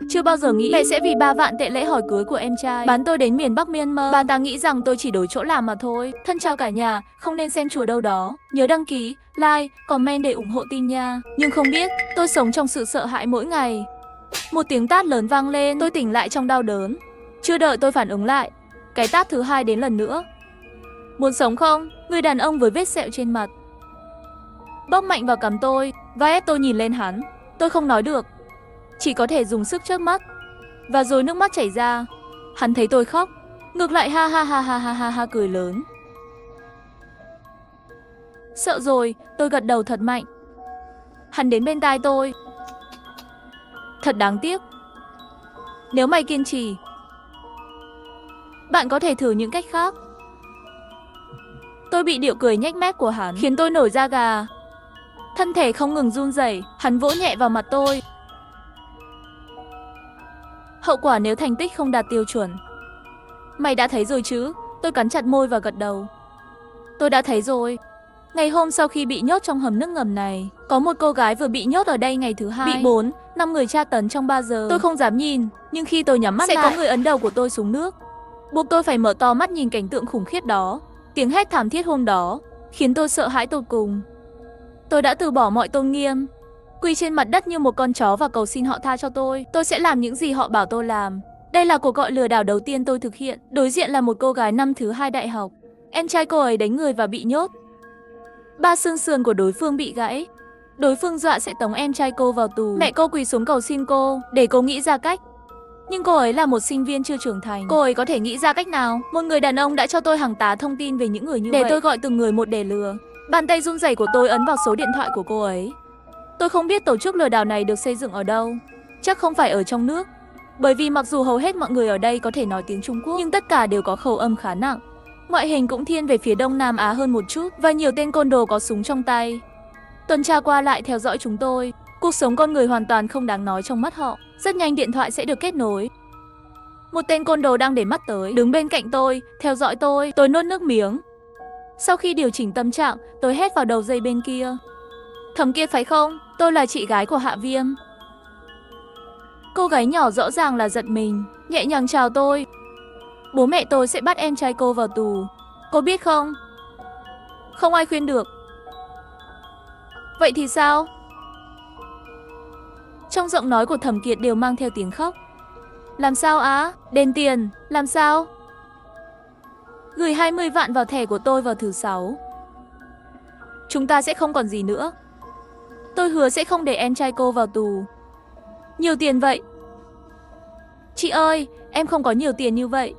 Chưa bao giờ nghĩ mẹ sẽ vì 3 vạn tệ lễ hỏi cưới của em trai bán tôi đến miền Bắc Myanmar. Bà ta nghĩ rằng tôi chỉ đổi chỗ làm mà thôi. Thân chào cả nhà, không nên xem chùa đâu đó. Nhớ đăng ký, like, comment để ủng hộ tin nha. Nhưng không biết, tôi sống trong sự sợ hãi mỗi ngày. Một tiếng tát lớn vang lên, tôi tỉnh lại trong đau đớn. Chưa đợi tôi phản ứng lại, cái tát thứ hai đến lần nữa. Muốn sống không? Người đàn ông với vết sẹo trên mặt bóp mạnh vào cằm tôi và ép tôi nhìn lên hắn. Tôi không nói được, chỉ có thể dùng sức chớp mắt và rồi nước mắt chảy ra. Hắn thấy tôi khóc, ngược lại ha ha ha ha ha ha ha cười lớn. Sợ rồi, tôi gật đầu thật mạnh. Hắn đến bên tai tôi. Thật đáng tiếc. Nếu mày kiên trì, bạn có thể thử những cách khác. Tôi bị điệu cười nhếch mép của hắn khiến tôi nổi da gà. Thân thể không ngừng run rẩy, hắn vỗ nhẹ vào mặt tôi. Hậu quả nếu thành tích không đạt tiêu chuẩn. Mày đã thấy rồi chứ? Tôi cắn chặt môi và gật đầu. Tôi đã thấy rồi. Ngày hôm sau khi bị nhốt trong hầm nước ngầm này, có một cô gái vừa bị nhốt ở đây ngày thứ hai. Bị 4-5 người tra tấn trong 3 giờ. Tôi không dám nhìn, nhưng khi tôi nhắm mắt lại, sẽ có người ấn đầu của tôi xuống nước. Buộc tôi phải mở to mắt nhìn cảnh tượng khủng khiếp đó. Tiếng hét thảm thiết hôm đó khiến tôi sợ hãi tột cùng. Tôi đã từ bỏ mọi tôn nghiêm, quỳ trên mặt đất như một con chó và cầu xin họ tha cho tôi. Tôi sẽ làm những gì họ bảo tôi làm. Đây là cuộc gọi lừa đảo đầu tiên tôi thực hiện. Đối diện là một cô gái năm thứ 2 đại học. Em trai cô ấy đánh người và bị nhốt. 3 xương sườn của đối phương bị gãy. Đối phương dọa sẽ tống em trai cô vào tù. Mẹ cô quỳ xuống cầu xin cô để cô nghĩ ra cách. Nhưng cô ấy là một sinh viên chưa trưởng thành. Cô ấy có thể nghĩ ra cách nào? Một người đàn ông đã cho tôi hàng tá thông tin về những người như vậy để tôi gọi từng người một để lừa. Bàn tay run rẩy của tôi ấn vào số điện thoại của cô ấy. Tôi không biết tổ chức lừa đảo này được xây dựng ở đâu. Chắc không phải ở trong nước. Bởi vì mặc dù hầu hết mọi người ở đây có thể nói tiếng Trung Quốc, nhưng tất cả đều có khẩu âm khá nặng. Ngoại hình cũng thiên về phía Đông Nam Á hơn một chút, và nhiều tên côn đồ có súng trong tay tuần tra qua lại theo dõi chúng tôi. Cuộc sống con người hoàn toàn không đáng nói trong mắt họ. Rất nhanh điện thoại sẽ được kết nối. Một tên côn đồ đang để mắt tới, đứng bên cạnh tôi, theo dõi tôi. Tôi nuốt nước miếng. Sau khi điều chỉnh tâm trạng, tôi hét vào đầu dây bên kia. Thầm kia phải không? Tôi là chị gái của Hạ Viêm. Cô gái nhỏ rõ ràng là giật mình, nhẹ nhàng chào tôi. Bố mẹ tôi sẽ bắt em trai cô vào tù. Cô biết không? Không ai khuyên được. Vậy thì sao? Trong giọng nói của Thẩm Kiệt đều mang theo tiếng khóc. Làm sao á? Đền tiền, làm sao? Gửi 20 vạn vào thẻ của tôi vào thứ 6. Chúng ta sẽ không còn gì nữa. Tôi hứa sẽ không để em trai cô vào tù. Nhiều tiền vậy? Chị ơi, em không có nhiều tiền như vậy.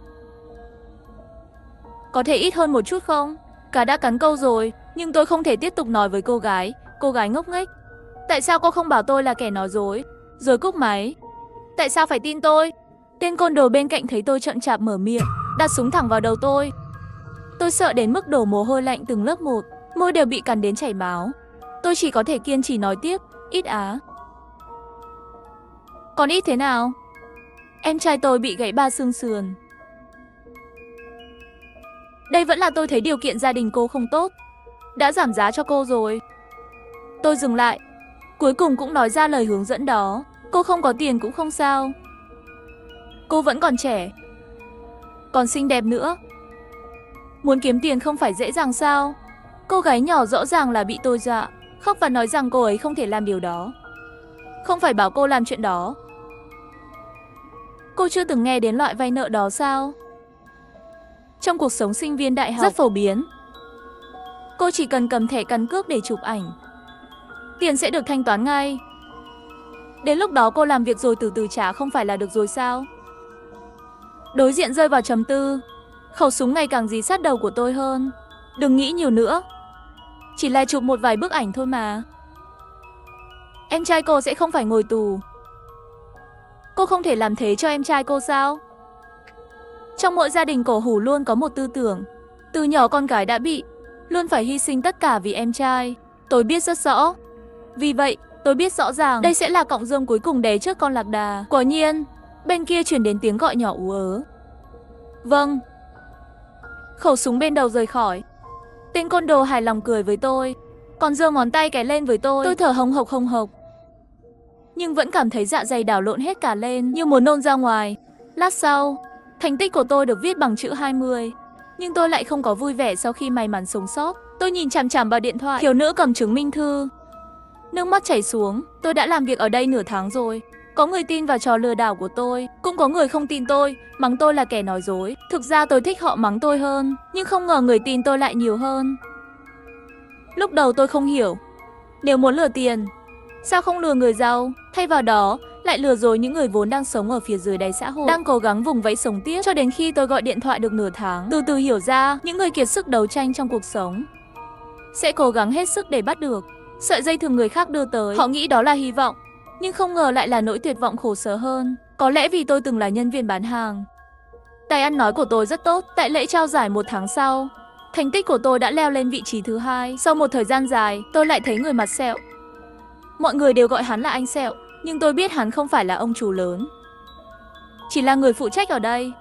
Có thể ít hơn một chút không? Cá đã cắn câu rồi, nhưng tôi không thể tiếp tục nói với cô gái. Cô gái ngốc nghếch. Tại sao cô không bảo tôi là kẻ nói dối? Rồi cúp máy. Tại sao phải tin tôi? Tên côn đồ bên cạnh thấy tôi chậm chạp mở miệng, đặt súng thẳng vào đầu tôi. Tôi sợ đến mức đổ mồ hôi lạnh từng lớp một, môi đều bị cắn đến chảy máu. Tôi chỉ có thể kiên trì nói tiếp, ít á. Còn ít thế nào? Em trai tôi bị gãy 3 xương sườn. Đây vẫn là tôi thấy điều kiện gia đình cô không tốt. Đã giảm giá cho cô rồi. Tôi dừng lại. Cuối cùng cũng nói ra lời hướng dẫn đó. Cô không có tiền cũng không sao. Cô vẫn còn trẻ, còn xinh đẹp nữa. Muốn kiếm tiền không phải dễ dàng sao? Cô gái nhỏ rõ ràng là bị tôi dọa, khóc và nói rằng cô ấy không thể làm điều đó. Không phải bảo cô làm chuyện đó. Cô chưa từng nghe đến loại vay nợ đó sao? Trong cuộc sống sinh viên đại học rất phổ biến. Cô chỉ cần cầm thẻ căn cước để chụp ảnh, tiền sẽ được thanh toán ngay. Đến lúc đó cô làm việc rồi từ từ trả không phải là được rồi sao? Đối diện rơi vào trầm tư. Khẩu súng ngày càng dí sát đầu của tôi hơn. Đừng nghĩ nhiều nữa. Chỉ là chụp một vài bức ảnh thôi mà. Em trai cô sẽ không phải ngồi tù. Cô không thể làm thế cho em trai cô sao? Trong mỗi gia đình cổ hủ luôn có một tư tưởng. Từ nhỏ con gái đã bị, luôn phải hy sinh tất cả vì em trai. Tôi biết rất rõ. Vì vậy, tôi biết rõ ràng đây sẽ là cọng rơm cuối cùng đè trước con lạc đà. Quả nhiên, bên kia truyền đến tiếng gọi nhỏ ú ớ. Vâng. Khẩu súng bên đầu rời khỏi. Tên côn đồ hài lòng cười với tôi, còn giơ ngón tay cái lên với tôi. Tôi thở hồng hộc hồng hộc. nhưng vẫn cảm thấy dạ dày đảo lộn hết cả lên như muốn nôn ra ngoài. Lát sau, thành tích của tôi được viết bằng chữ 20, nhưng tôi lại không có vui vẻ sau khi may mắn sống sót. Tôi nhìn chằm chằm vào điện thoại, thiếu nữ cầm chứng minh thư. Nước mắt chảy xuống, tôi đã làm việc ở đây nửa tháng rồi. Có người tin vào trò lừa đảo của tôi, cũng có người không tin tôi, mắng tôi là kẻ nói dối. Thực ra tôi thích họ mắng tôi hơn, nhưng không ngờ người tin tôi lại nhiều hơn. Lúc đầu tôi không hiểu, nếu muốn lừa tiền, sao không lừa người giàu, thay vào đó lại lừa dối những người vốn đang sống ở phía dưới đáy xã hội, đang cố gắng vùng vẫy sống tiếp. Cho đến khi tôi gọi điện thoại được nửa tháng, từ từ hiểu ra những người kiệt sức đấu tranh trong cuộc sống sẽ cố gắng hết sức để bắt được sợi dây thừng người khác đưa tới. Họ nghĩ đó là hy vọng, nhưng không ngờ lại là nỗi tuyệt vọng khổ sở hơn. Có lẽ vì tôi từng là nhân viên bán hàng, tài ăn nói của tôi rất tốt. Tại lễ trao giải 1 tháng sau, thành tích của tôi đã leo lên vị trí thứ 2. Sau một thời gian dài, tôi lại thấy người mặt sẹo. Mọi người đều gọi hắn là anh Sẹo, nhưng tôi biết hắn không phải là ông chủ lớn, chỉ là người phụ trách ở đây.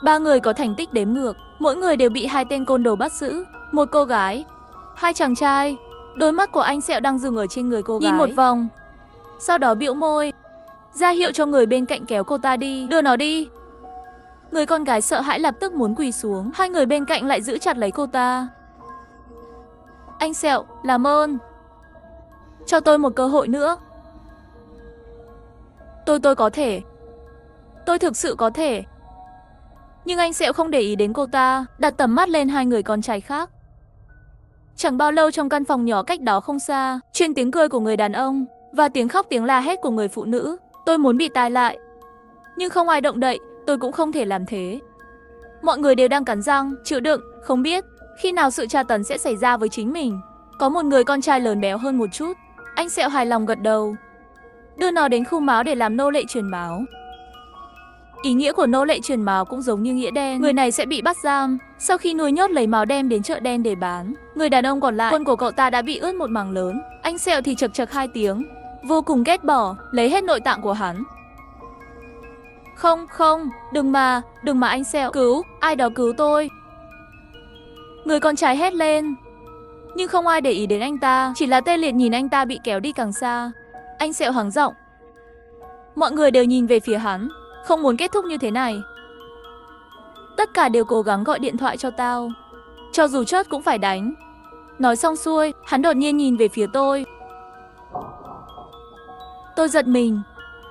3 người có thành tích đếm ngược, mỗi người đều bị 2 tên côn đồ bắt giữ. Một cô gái, 2 chàng trai. Đôi mắt của anh Sẹo đang dừng ở trên người cô gái, nhìn một vòng, sau đó bĩu môi, ra hiệu cho người bên cạnh kéo cô ta đi, đưa nó đi. Người con gái sợ hãi lập tức muốn quỳ xuống, 2 người bên cạnh lại giữ chặt lấy cô ta. Anh Sẹo, làm ơn, cho tôi một cơ hội nữa. Tôi có thể. Tôi thực sự có thể. Nhưng anh Sẹo không để ý đến cô ta, đặt tầm mắt lên 2 người con trai khác. Chẳng bao lâu trong căn phòng nhỏ cách đó không xa, truyền tiếng cười của người đàn ông và tiếng khóc tiếng la hét của người phụ nữ. Tôi muốn bịt tai lại, nhưng không ai động đậy, tôi cũng không thể làm thế. Mọi người đều đang cắn răng, chịu đựng, không biết khi nào sự tra tấn sẽ xảy ra với chính mình. Có một người con trai lớn béo hơn một chút. Anh Sẹo hài lòng gật đầu, đưa nó đến khu máu để làm nô lệ truyền máu. Ý nghĩa của nô lệ truyền máu cũng giống như nghĩa đen, người này sẽ bị bắt giam, sau khi nuôi nhốt lấy máu đem đến chợ đen để bán. Người đàn ông còn lại, quần của cậu ta đã bị ướt một mảng lớn. Anh Sẹo thì chật chật 2 tiếng, vô cùng ghét bỏ, lấy hết nội tạng của hắn. Không, đừng mà anh Sẹo, cứu, ai đó cứu tôi. Người con trai hét lên, nhưng không ai để ý đến anh ta, chỉ là tê liệt nhìn anh ta bị kéo đi càng xa. Anh Sẹo hắng giọng. Mọi người đều nhìn về phía hắn, không muốn kết thúc như thế này. Tất cả đều cố gắng gọi điện thoại cho tao, cho dù chớt cũng phải đánh. Nói xong xuôi, hắn đột nhiên nhìn về phía tôi. Tôi giật mình,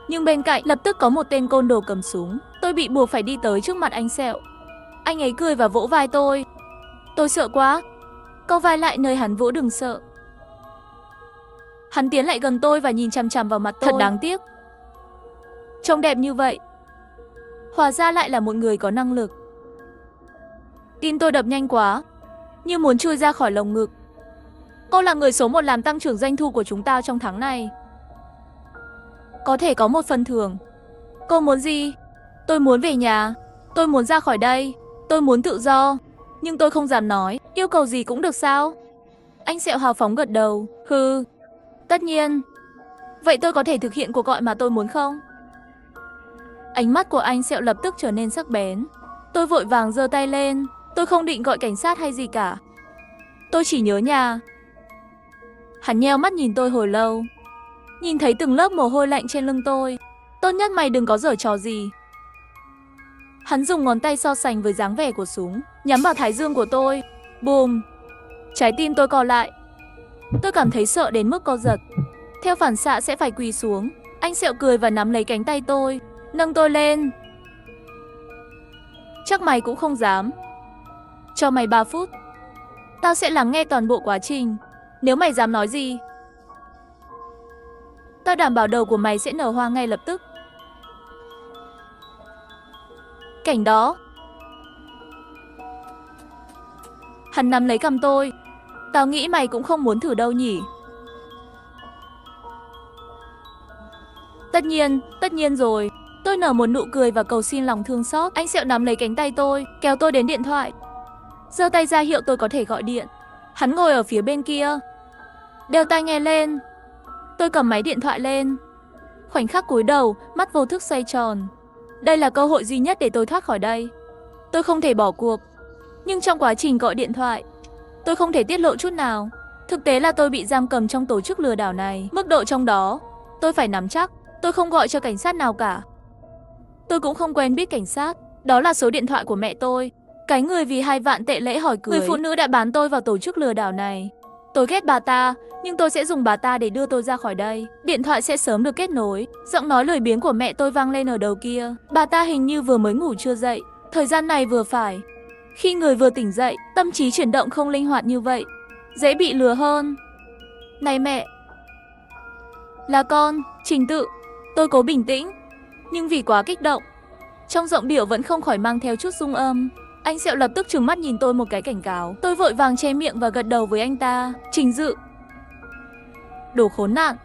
nhưng bên cạnh lập tức có một tên côn đồ cầm súng. Tôi bị buộc phải đi tới trước mặt anh Sẹo. Anh ấy cười và vỗ vai tôi. Tôi sợ quá, cau vai lại nơi hắn vỗ. Đừng sợ. Hắn tiến lại gần tôi và nhìn chằm chằm vào mặt tôi. Thật đáng tiếc, trông đẹp như vậy, hóa ra lại là một người có năng lực. Tim tôi đập nhanh quá, như muốn chui ra khỏi lồng ngực. Cô là người số 1 làm tăng trưởng doanh thu của chúng ta trong tháng này. Có thể có một phần thưởng. Cô muốn gì? Tôi muốn về nhà. Tôi muốn ra khỏi đây. Tôi muốn tự do. Nhưng tôi không dám nói. Yêu cầu gì cũng được sao? Anh Sẹo hào phóng gật đầu. Hừ, tất nhiên. Vậy tôi có thể thực hiện cuộc gọi mà tôi muốn không? Ánh mắt của anh Sẹo lập tức trở nên sắc bén. Tôi vội vàng giơ tay lên. Tôi không định gọi cảnh sát hay gì cả. Tôi chỉ nhớ nhà. Hắn nheo mắt nhìn tôi hồi lâu, nhìn thấy từng lớp mồ hôi lạnh trên lưng tôi. Tốt nhất mày đừng có giở trò gì. Hắn dùng ngón tay so sánh với dáng vẻ của súng, nhắm vào thái dương của tôi. Bùm! Trái tim tôi co lại. Tôi cảm thấy sợ đến mức co giật. Theo phản xạ sẽ phải quỳ xuống. Anh Sẹo cười và nắm lấy cánh tay tôi, nâng tôi lên. Chắc mày cũng không dám. Cho mày 3 phút. Tao sẽ lắng nghe toàn bộ quá trình. Nếu mày dám nói gì, tao đảm bảo đầu của mày sẽ nở hoa ngay lập tức. Cảnh đó. Hắn nắm lấy cằm tôi. Tao nghĩ mày cũng không muốn thử đâu nhỉ? Tất nhiên rồi. Tôi nở một nụ cười và cầu xin lòng thương xót. Anh Sẹo nắm lấy cánh tay tôi, kéo tôi đến điện thoại, giơ tay ra hiệu tôi có thể gọi điện. Hắn ngồi ở phía bên kia, đeo tai nghe lên. Tôi cầm máy điện thoại lên. Khoảnh khắc cúi đầu, mắt vô thức xoay tròn. Đây là cơ hội duy nhất để tôi thoát khỏi đây. Tôi không thể bỏ cuộc. Nhưng trong quá trình gọi điện thoại, tôi không thể tiết lộ chút nào. Thực tế là tôi bị giam cầm trong tổ chức lừa đảo này. Mức độ trong đó Tôi phải nắm chắc, tôi không gọi cho cảnh sát nào cả. Tôi cũng không quen biết cảnh sát, đó là số điện thoại của mẹ tôi. Cái người vì 2 vạn tệ lễ hỏi cưới, người phụ nữ đã bán tôi vào tổ chức lừa đảo này. Tôi ghét bà ta, nhưng tôi sẽ dùng bà ta để đưa tôi ra khỏi đây. Điện thoại sẽ sớm được kết nối. Giọng nói lười biếng của mẹ tôi vang lên ở đầu kia. Bà ta hình như vừa mới ngủ chưa dậy. Thời gian này vừa phải. Khi người vừa tỉnh dậy, tâm trí chuyển động không linh hoạt như vậy, dễ bị lừa hơn. Này mẹ. Là con, Trình Tự. Tôi cố bình tĩnh, nhưng vì quá kích động, trong giọng điệu vẫn không khỏi mang theo chút rung âm. Anh Sẹo lập tức trừng mắt nhìn tôi một cái cảnh cáo. Tôi vội vàng che miệng và gật đầu với anh ta. Trình Dự. Đồ khốn nạn.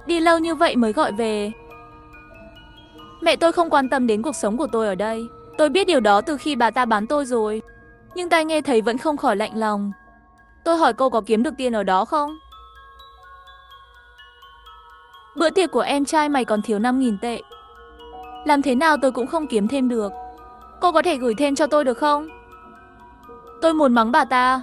Đi lâu như vậy mới gọi về. Mẹ tôi không quan tâm đến cuộc sống của tôi ở đây. Tôi biết điều đó từ khi bà ta bán tôi rồi. Nhưng tai nghe thấy vẫn không khỏi lạnh lòng. Tôi hỏi cô có kiếm được tiền ở đó không? Bữa tiệc của em trai mày còn thiếu 5.000 tệ. Làm thế nào tôi cũng không kiếm thêm được. Cô có thể gửi thêm cho tôi được không? Tôi muốn mắng bà ta.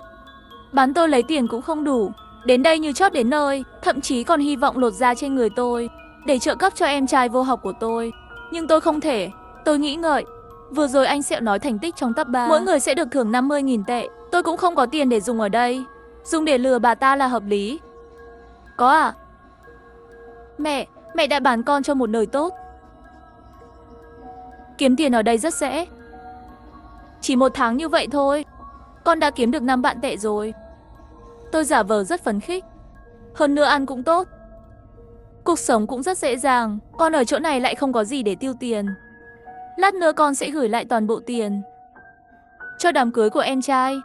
Bán tôi lấy tiền cũng không đủ. Đến đây như chót đến nơi, thậm chí còn hy vọng lột da trên người tôi để trợ cấp cho em trai vô học của tôi. Nhưng tôi không thể. Tôi nghĩ ngợi. Vừa rồi anh Sẹo nói thành tích trong top 3, mỗi người sẽ được thưởng 50.000 tệ. Tôi cũng không có tiền để dùng ở đây. Dùng để lừa bà ta là hợp lý. Có à? Mẹ đã bán con cho một đời tốt. Kiếm tiền ở đây rất dễ. Chỉ 1 tháng như vậy thôi, con đã kiếm được 5 vạn tệ rồi. Tôi giả vờ rất phấn khích. Hơn nữa ăn cũng tốt. Cuộc sống cũng rất dễ dàng. Con ở chỗ này lại không có gì để tiêu tiền. Lát nữa con sẽ gửi lại toàn bộ tiền cho đám cưới của em trai.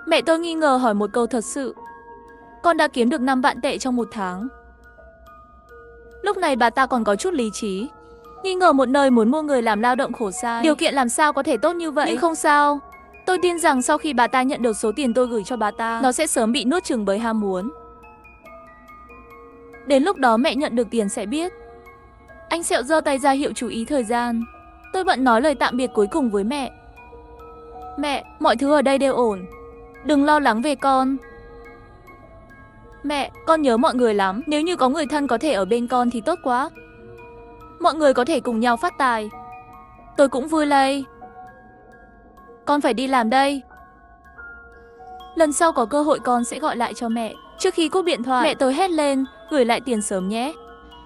Mẹ tôi nghi ngờ hỏi một câu thật sự. Con đã kiếm được 5 vạn tệ trong 1 tháng. Lúc này bà ta còn có chút lý trí. Nghi ngờ một nơi muốn mua người làm lao động khổ sai. Điều kiện làm sao có thể tốt như vậy? Nhưng không sao. Tôi tin rằng sau khi bà ta nhận được số tiền tôi gửi cho bà ta, nó sẽ sớm bị nuốt chửng bởi ham muốn. Đến lúc đó mẹ nhận được tiền sẽ biết. Anh Sẹo giơ tay ra hiệu chú ý thời gian. Tôi bận nói lời tạm biệt cuối cùng với mẹ. Mẹ, mọi thứ ở đây đều ổn. Đừng lo lắng về con. Mẹ, con nhớ mọi người lắm. Nếu như có người thân có thể ở bên con thì tốt quá. Mọi người có thể cùng nhau phát tài. Tôi cũng vui lây. Con phải đi làm đây. Lần sau có cơ hội con sẽ gọi lại cho mẹ. Trước khi cúp điện thoại, mẹ tôi hét lên, gửi lại tiền sớm nhé.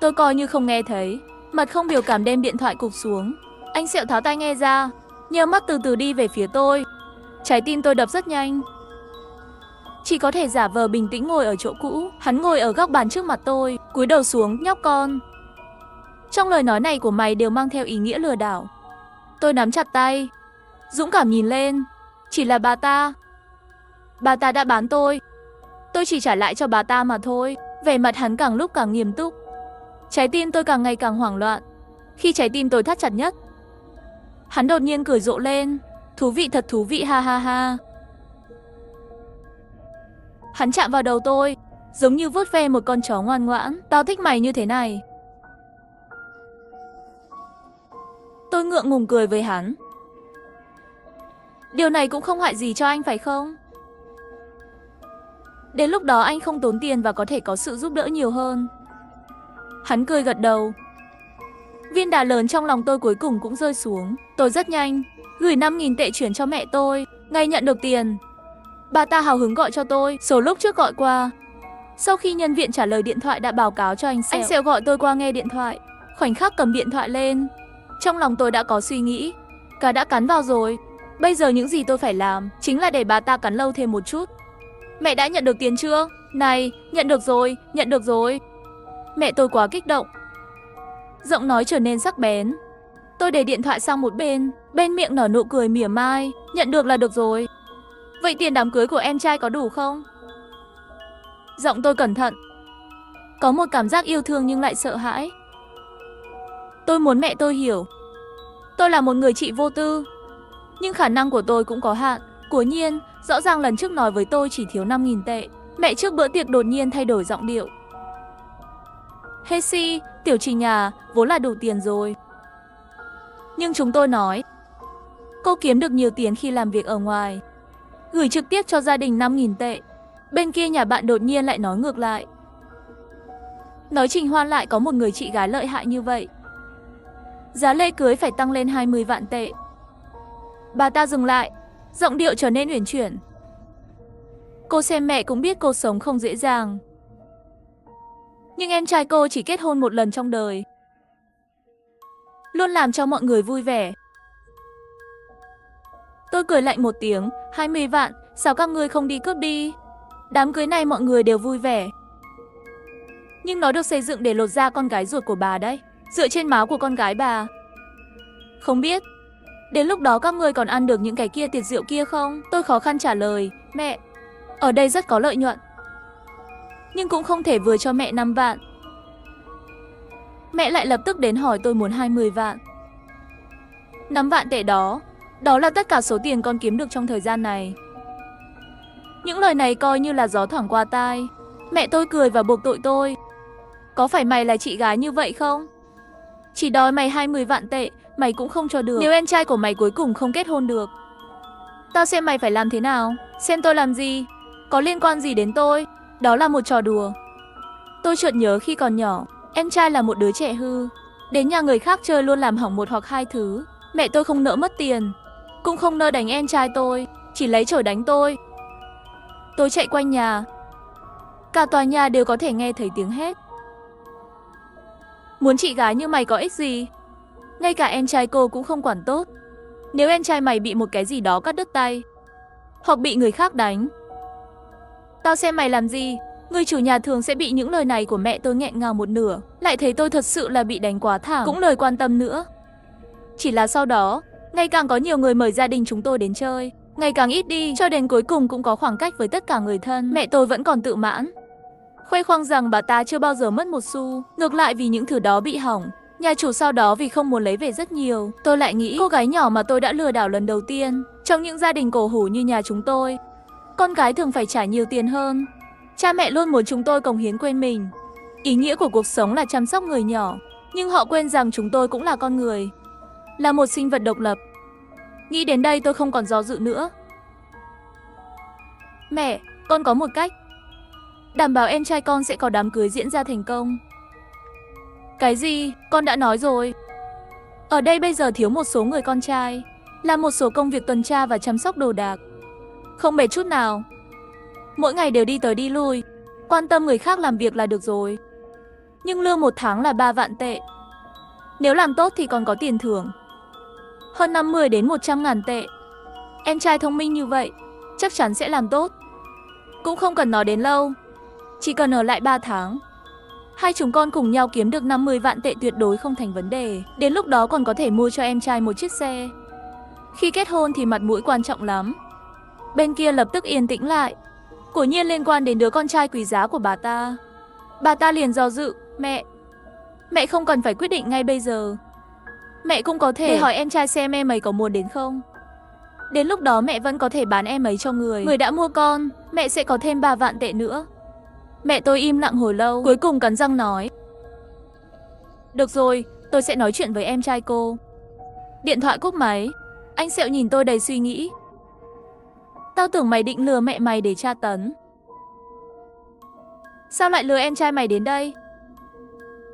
Tôi coi như không nghe thấy. Mặt không biểu cảm đem điện thoại cụp xuống. Anh Sẹo tháo tai nghe ra, nheo mắt từ từ đi về phía tôi. Trái tim tôi đập rất nhanh. Chỉ có thể giả vờ bình tĩnh ngồi ở chỗ cũ. Hắn ngồi ở góc bàn trước mặt tôi, cúi đầu xuống, nhóc con. Trong lời nói này của mày đều mang theo ý nghĩa lừa đảo. Tôi nắm chặt tay, dũng cảm nhìn lên. Chỉ là bà ta. Bà ta đã bán tôi. Tôi chỉ trả lại cho bà ta mà thôi. Vẻ mặt hắn càng lúc càng nghiêm túc. Trái tim tôi càng ngày càng hoảng loạn. Khi trái tim tôi thắt chặt nhất, hắn đột nhiên cười rộ lên. Thú vị, thật thú vị, ha ha ha. Hắn chạm vào đầu tôi, giống như vuốt ve một con chó ngoan ngoãn. Tao thích mày như thế này. Tôi ngượng ngùng cười với hắn. Điều này cũng không hại gì cho anh phải không? Đến lúc đó anh không tốn tiền và có thể có sự giúp đỡ nhiều hơn. Hắn cười gật đầu. Viên đá lớn trong lòng tôi cuối cùng cũng rơi xuống. Tôi rất nhanh gửi 5.000 tệ chuyển cho mẹ tôi. Ngay nhận được tiền, bà ta hào hứng gọi cho tôi số lúc trước gọi qua. Sau khi nhân viên trả lời điện thoại đã báo cáo cho anh Sẹo gọi tôi qua nghe điện thoại. Khoảnh khắc cầm điện thoại lên, trong lòng tôi đã có suy nghĩ. Cá đã cắn vào rồi. Bây giờ những gì tôi phải làm chính là để bà ta cắn lâu thêm một chút. Mẹ đã nhận được tiền chưa? Này, nhận được rồi, nhận được rồi. Mẹ tôi quá kích động. Giọng nói trở nên sắc bén. Tôi để điện thoại sang một bên, bên miệng nở nụ cười mỉa mai. Nhận được là được rồi. Vậy tiền đám cưới của em trai có đủ không? Giọng tôi cẩn thận. Có một cảm giác yêu thương nhưng lại sợ hãi. Tôi muốn mẹ tôi hiểu. Tôi là một người chị vô tư, nhưng khả năng của tôi cũng có hạn. Cố nhiên, rõ ràng lần trước nói với tôi chỉ thiếu 5.000 tệ. Mẹ trước bữa tiệc đột nhiên thay đổi giọng điệu. Hesi, Tiểu Trình à, vốn là đủ tiền rồi. Nhưng chúng tôi nói, cô kiếm được nhiều tiền khi làm việc ở ngoài, gửi trực tiếp cho gia đình 5.000 tệ. Bên kia nhà bạn đột nhiên lại nói ngược lại. Nói Trình Hoan lại có một người chị gái lợi hại như vậy. Giá lễ cưới phải tăng lên 20 vạn tệ. Bà ta dừng lại, giọng điệu trở nên uyển chuyển. Cô xem mẹ cũng biết cô sống không dễ dàng. Nhưng em trai cô chỉ kết hôn một lần trong đời, luôn làm cho mọi người vui vẻ. Tôi cười lạnh một tiếng, 20 vạn, sao các ngươi không đi cướp đi? Đám cưới này mọi người đều vui vẻ. Nhưng nó được xây dựng để lột da con gái ruột của bà đấy, dựa trên máu của con gái bà. Không biết, đến lúc đó các ngươi còn ăn được những cái kia tiệc rượu kia không? Tôi khó khăn trả lời, mẹ, ở đây rất có lợi nhuận. Nhưng cũng không thể vừa cho mẹ 5 vạn. Mẹ lại lập tức đến hỏi tôi muốn 20 vạn. 5 vạn tệ đó là tất cả số tiền con kiếm được trong thời gian này. Những lời này coi như là gió thoảng qua tai. Mẹ tôi cười và buộc tội tôi. Có phải mày là chị gái như vậy không? Chỉ đòi mày 20 vạn tệ, mày cũng không cho được. Nếu em trai của mày cuối cùng không kết hôn được, tao xem mày phải làm thế nào. Xem tôi làm gì? Có liên quan gì đến tôi? Đó là một trò đùa. Tôi chợt nhớ khi còn nhỏ, em trai là một đứa trẻ hư, đến nhà người khác chơi luôn làm hỏng một hoặc hai thứ. Mẹ tôi không nỡ mất tiền, cũng không nỡ đánh em trai tôi, chỉ lấy chổi đánh tôi. Tôi chạy quanh nhà, cả tòa nhà đều có thể nghe thấy tiếng hét. Muốn chị gái như mày có ích gì? Ngay cả em trai cô cũng không quản tốt. Nếu em trai mày bị một cái gì đó cắt đứt tay, hoặc bị người khác đánh, tao xem mày làm gì? Người chủ nhà thường sẽ bị những lời này của mẹ tôi nghẹn ngào một nửa, lại thấy tôi thật sự là bị đánh quá thảm, cũng lời quan tâm nữa. Chỉ là sau đó, ngày càng có nhiều người mời gia đình chúng tôi đến chơi, ngày càng ít đi, cho đến cuối cùng cũng có khoảng cách với tất cả người thân. Mẹ tôi vẫn còn tự mãn, khoe khoang rằng bà ta chưa bao giờ mất một xu. Ngược lại vì những thứ đó bị hỏng, nhà chủ sau đó vì không muốn lấy về rất nhiều. Tôi lại nghĩ cô gái nhỏ mà tôi đã lừa đảo lần đầu tiên, trong những gia đình cổ hủ như nhà chúng tôi, con gái thường phải trả nhiều tiền hơn. Cha mẹ luôn muốn chúng tôi cống hiến quên mình. Ý nghĩa của cuộc sống là chăm sóc người nhỏ, nhưng họ quên rằng chúng tôi cũng là con người, là một sinh vật độc lập. Nghĩ đến đây tôi không còn do dự nữa. Mẹ, con có một cách đảm bảo em trai con sẽ có đám cưới diễn ra thành công. Cái gì? Con đã nói rồi. Ở đây bây giờ thiếu một số người con trai, làm một số công việc tuần tra và chăm sóc đồ đạc, không mệt chút nào. Mỗi ngày đều đi tới đi lui, quan tâm người khác làm việc là được rồi. Nhưng lương một tháng là 3 vạn tệ. Nếu làm tốt thì còn có tiền thưởng, hơn 50 đến 100 ngàn tệ. Em trai thông minh như vậy, chắc chắn sẽ làm tốt. Cũng không cần nói đến lâu, chỉ cần ở lại 3 tháng, hai chúng con cùng nhau kiếm được 50 vạn tệ tuyệt đối không thành vấn đề. Đến lúc đó còn có thể mua cho em trai một chiếc xe. Khi kết hôn thì mặt mũi quan trọng lắm. Bên kia lập tức yên tĩnh lại. Quả nhiên liên quan đến đứa con trai quý giá của bà ta. Bà ta liền do dự, mẹ không cần phải quyết định ngay bây giờ. Mẹ cũng có thể hỏi em trai xem em ấy có muốn đến không. Đến lúc đó mẹ vẫn có thể bán em ấy cho người đã mua con, mẹ sẽ có thêm 3 vạn tệ nữa. Mẹ tôi im lặng hồi lâu, cuối cùng cắn răng nói, được rồi, tôi sẽ nói chuyện với em trai cô. Điện thoại cúp máy, anh Sẹo nhìn tôi đầy suy nghĩ. Tao tưởng mày định lừa mẹ mày để tra tấn. Sao lại lừa em trai mày đến đây?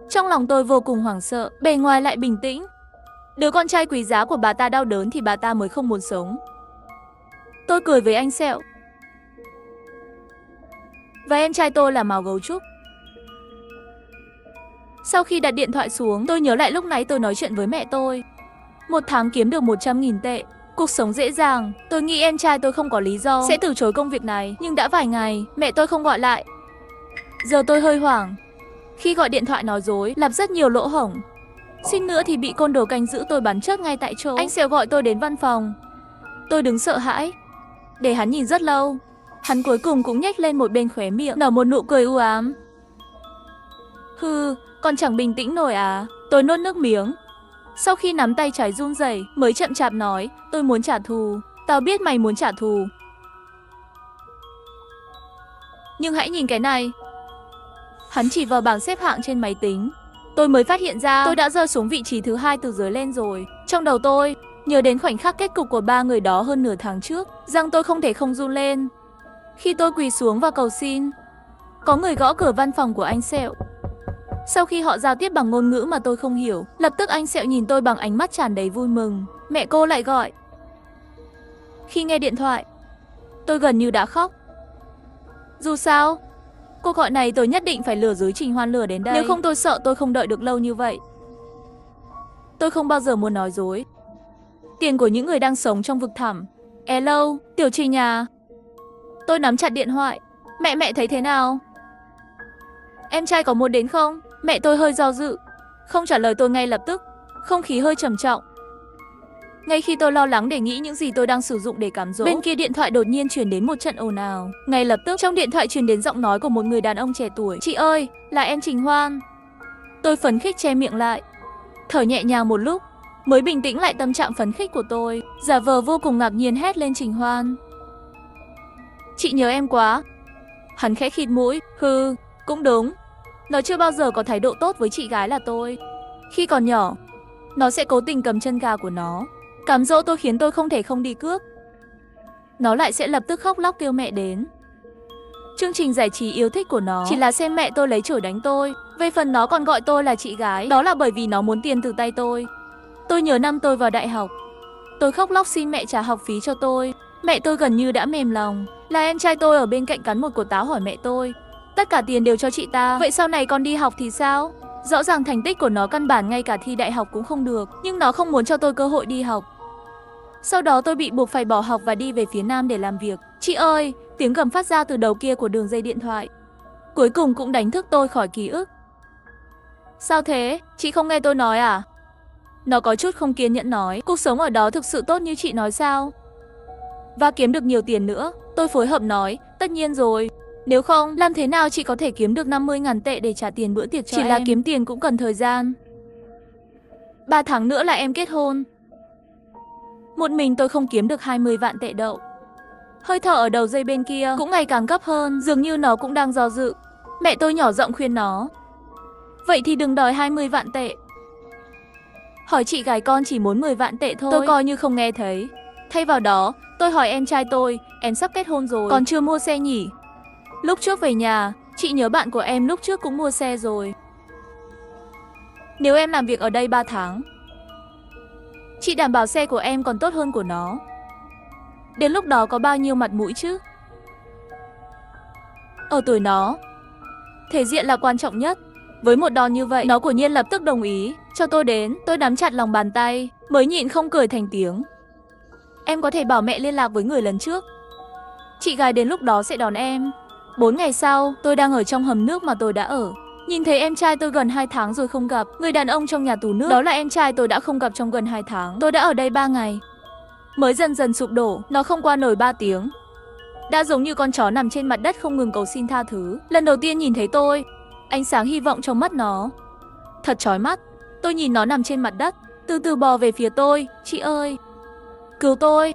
Trong lòng tôi vô cùng hoảng sợ, bề ngoài lại bình tĩnh. Đứa con trai quý giá của bà ta đau đớn thì bà ta mới không muốn sống. Tôi cười với anh Sẹo. Và em trai tôi là màu gấu trúc. Sau khi đặt điện thoại xuống, tôi nhớ lại lúc nãy tôi nói chuyện với mẹ tôi. Một tháng kiếm được 100.000 tệ, cuộc sống dễ dàng. Tôi nghĩ em trai tôi không có lý do sẽ từ chối công việc này. Nhưng đã vài ngày, mẹ tôi không gọi lại. Giờ tôi hơi hoảng. Khi gọi điện thoại nói dối, lặp rất nhiều lỗ hổng. Suýt nữa thì bị côn đồ canh giữ tôi bắn chết ngay tại chỗ. Anh Sẹo gọi tôi đến văn phòng. Tôi đứng sợ hãi, để hắn nhìn rất lâu. Hắn cuối cùng cũng nhếch lên một bên khóe miệng, nở một nụ cười u ám. Hừ, còn chẳng bình tĩnh nổi à? Tôi nuốt nước miếng. Sau khi nắm tay trái run rẩy, mới chậm chạp nói, tôi muốn trả thù. Tao biết mày muốn trả thù. Nhưng hãy nhìn cái này. Hắn chỉ vào bảng xếp hạng trên máy tính. Tôi mới phát hiện ra tôi đã rơi xuống vị trí thứ 2 từ dưới lên rồi. Trong đầu tôi nhớ đến khoảnh khắc kết cục của 3 người đó hơn nửa tháng trước, rằng tôi không thể không run lên. Khi tôi quỳ xuống và cầu xin, có người gõ cửa văn phòng của anh Sẹo. Sau khi họ giao tiếp bằng ngôn ngữ mà tôi không hiểu, lập tức anh Sẹo nhìn tôi bằng ánh mắt tràn đầy vui mừng. Mẹ cô lại gọi. Khi nghe điện thoại, tôi gần như đã khóc. Dù sao, cuộc gọi này tôi nhất định phải lừa dối Trình Hoan lừa đến đây. Nếu không tôi sợ tôi không đợi được lâu như vậy. Tôi không bao giờ muốn nói dối. Tiền của những người đang sống trong vực thẳm. Hello, Tiểu Trình à? Tôi nắm chặt điện thoại. Mẹ thấy thế nào? Em trai có muốn đến không? Mẹ tôi hơi do dự, không trả lời tôi ngay lập tức. Không khí hơi trầm trọng. Ngay khi tôi lo lắng để nghĩ những gì tôi đang sử dụng để cám dỗ, bên kia điện thoại đột nhiên truyền đến một trận ồn ào. Ngay lập tức trong điện thoại truyền đến giọng nói của một người đàn ông trẻ tuổi. Chị ơi, là em Trình Hoan. Tôi phấn khích che miệng lại, thở nhẹ nhàng một lúc, mới bình tĩnh lại tâm trạng phấn khích của tôi, giả vờ vô cùng ngạc nhiên hét lên Trình Hoan. Chị nhớ em quá. Hắn khẽ khịt mũi. Hừ, cũng đúng. Nó chưa bao giờ có thái độ tốt với chị gái là tôi. Khi còn nhỏ, nó sẽ cố tình cầm chân gà của nó, cám dỗ tôi khiến tôi không thể không đi cướp. Nó lại sẽ lập tức khóc lóc kêu mẹ đến. Chương trình giải trí yêu thích của nó chỉ là xem mẹ tôi lấy chổi đánh tôi. Về phần nó còn gọi tôi là chị gái, đó là bởi vì nó muốn tiền từ tay tôi. Tôi nhớ năm tôi vào đại học, tôi khóc lóc xin mẹ trả học phí cho tôi. Mẹ tôi gần như đã mềm lòng. Là em trai tôi ở bên cạnh cắn một cột táo hỏi mẹ tôi. Tất cả tiền đều cho chị ta. Vậy sau này con đi học thì sao? Rõ ràng thành tích của nó căn bản ngay cả thi đại học cũng không được, nhưng nó không muốn cho tôi cơ hội đi học. Sau đó tôi bị buộc phải bỏ học và đi về phía Nam để làm việc. Chị ơi, tiếng gầm phát ra từ đầu kia của đường dây điện thoại cuối cùng cũng đánh thức tôi khỏi ký ức. Sao thế? Chị không nghe tôi nói à? Nó có chút không kiên nhẫn nói. Cuộc sống ở đó thực sự tốt như chị nói sao? Và kiếm được nhiều tiền nữa. Tôi phối hợp nói. Tất nhiên rồi. Nếu không, làm thế nào chị có thể kiếm được 50.000 tệ để trả tiền bữa tiệc cho em? Chỉ là kiếm tiền cũng cần thời gian. 3 tháng nữa là em kết hôn. Một mình tôi không kiếm được 20 vạn tệ đâu. Hơi thở ở đầu dây bên kia cũng ngày càng gấp hơn, dường như nó cũng đang do dự. Mẹ tôi nhỏ giọng khuyên nó. Vậy thì đừng đòi 20 vạn tệ. Hỏi chị gái con chỉ muốn 10 vạn tệ thôi. Tôi coi như không nghe thấy. Thay vào đó, tôi hỏi em trai tôi, em sắp kết hôn rồi, còn chưa mua xe nhỉ? Lúc trước về nhà, chị nhớ bạn của em lúc trước cũng mua xe rồi. Nếu em làm việc ở đây 3 tháng, chị đảm bảo xe của em còn tốt hơn của nó. Đến lúc đó có bao nhiêu mặt mũi chứ? Ở tuổi nó, thể diện là quan trọng nhất. Với một đòn như vậy, nó quả nhiên lập tức đồng ý. Cho tôi đến, tôi nắm chặt lòng bàn tay, mới nhịn không cười thành tiếng. Em có thể bảo mẹ liên lạc với người lần trước. Chị gái đến lúc đó sẽ đón em. 4 ngày sau, tôi đang ở trong hầm nước mà tôi đã ở. Nhìn thấy em trai tôi gần 2 tháng rồi không gặp. Người đàn ông trong nhà tù nước, đó là em trai tôi đã không gặp trong gần 2 tháng. Tôi đã ở đây 3 ngày. Mới dần dần sụp đổ, nó không qua nổi 3 tiếng. Đã giống như con chó nằm trên mặt đất không ngừng cầu xin tha thứ. Lần đầu tiên nhìn thấy tôi, ánh sáng hy vọng trong mắt nó thật chói mắt. Tôi nhìn nó nằm trên mặt đất, từ từ bò về phía tôi. Chị ơi, cứu tôi.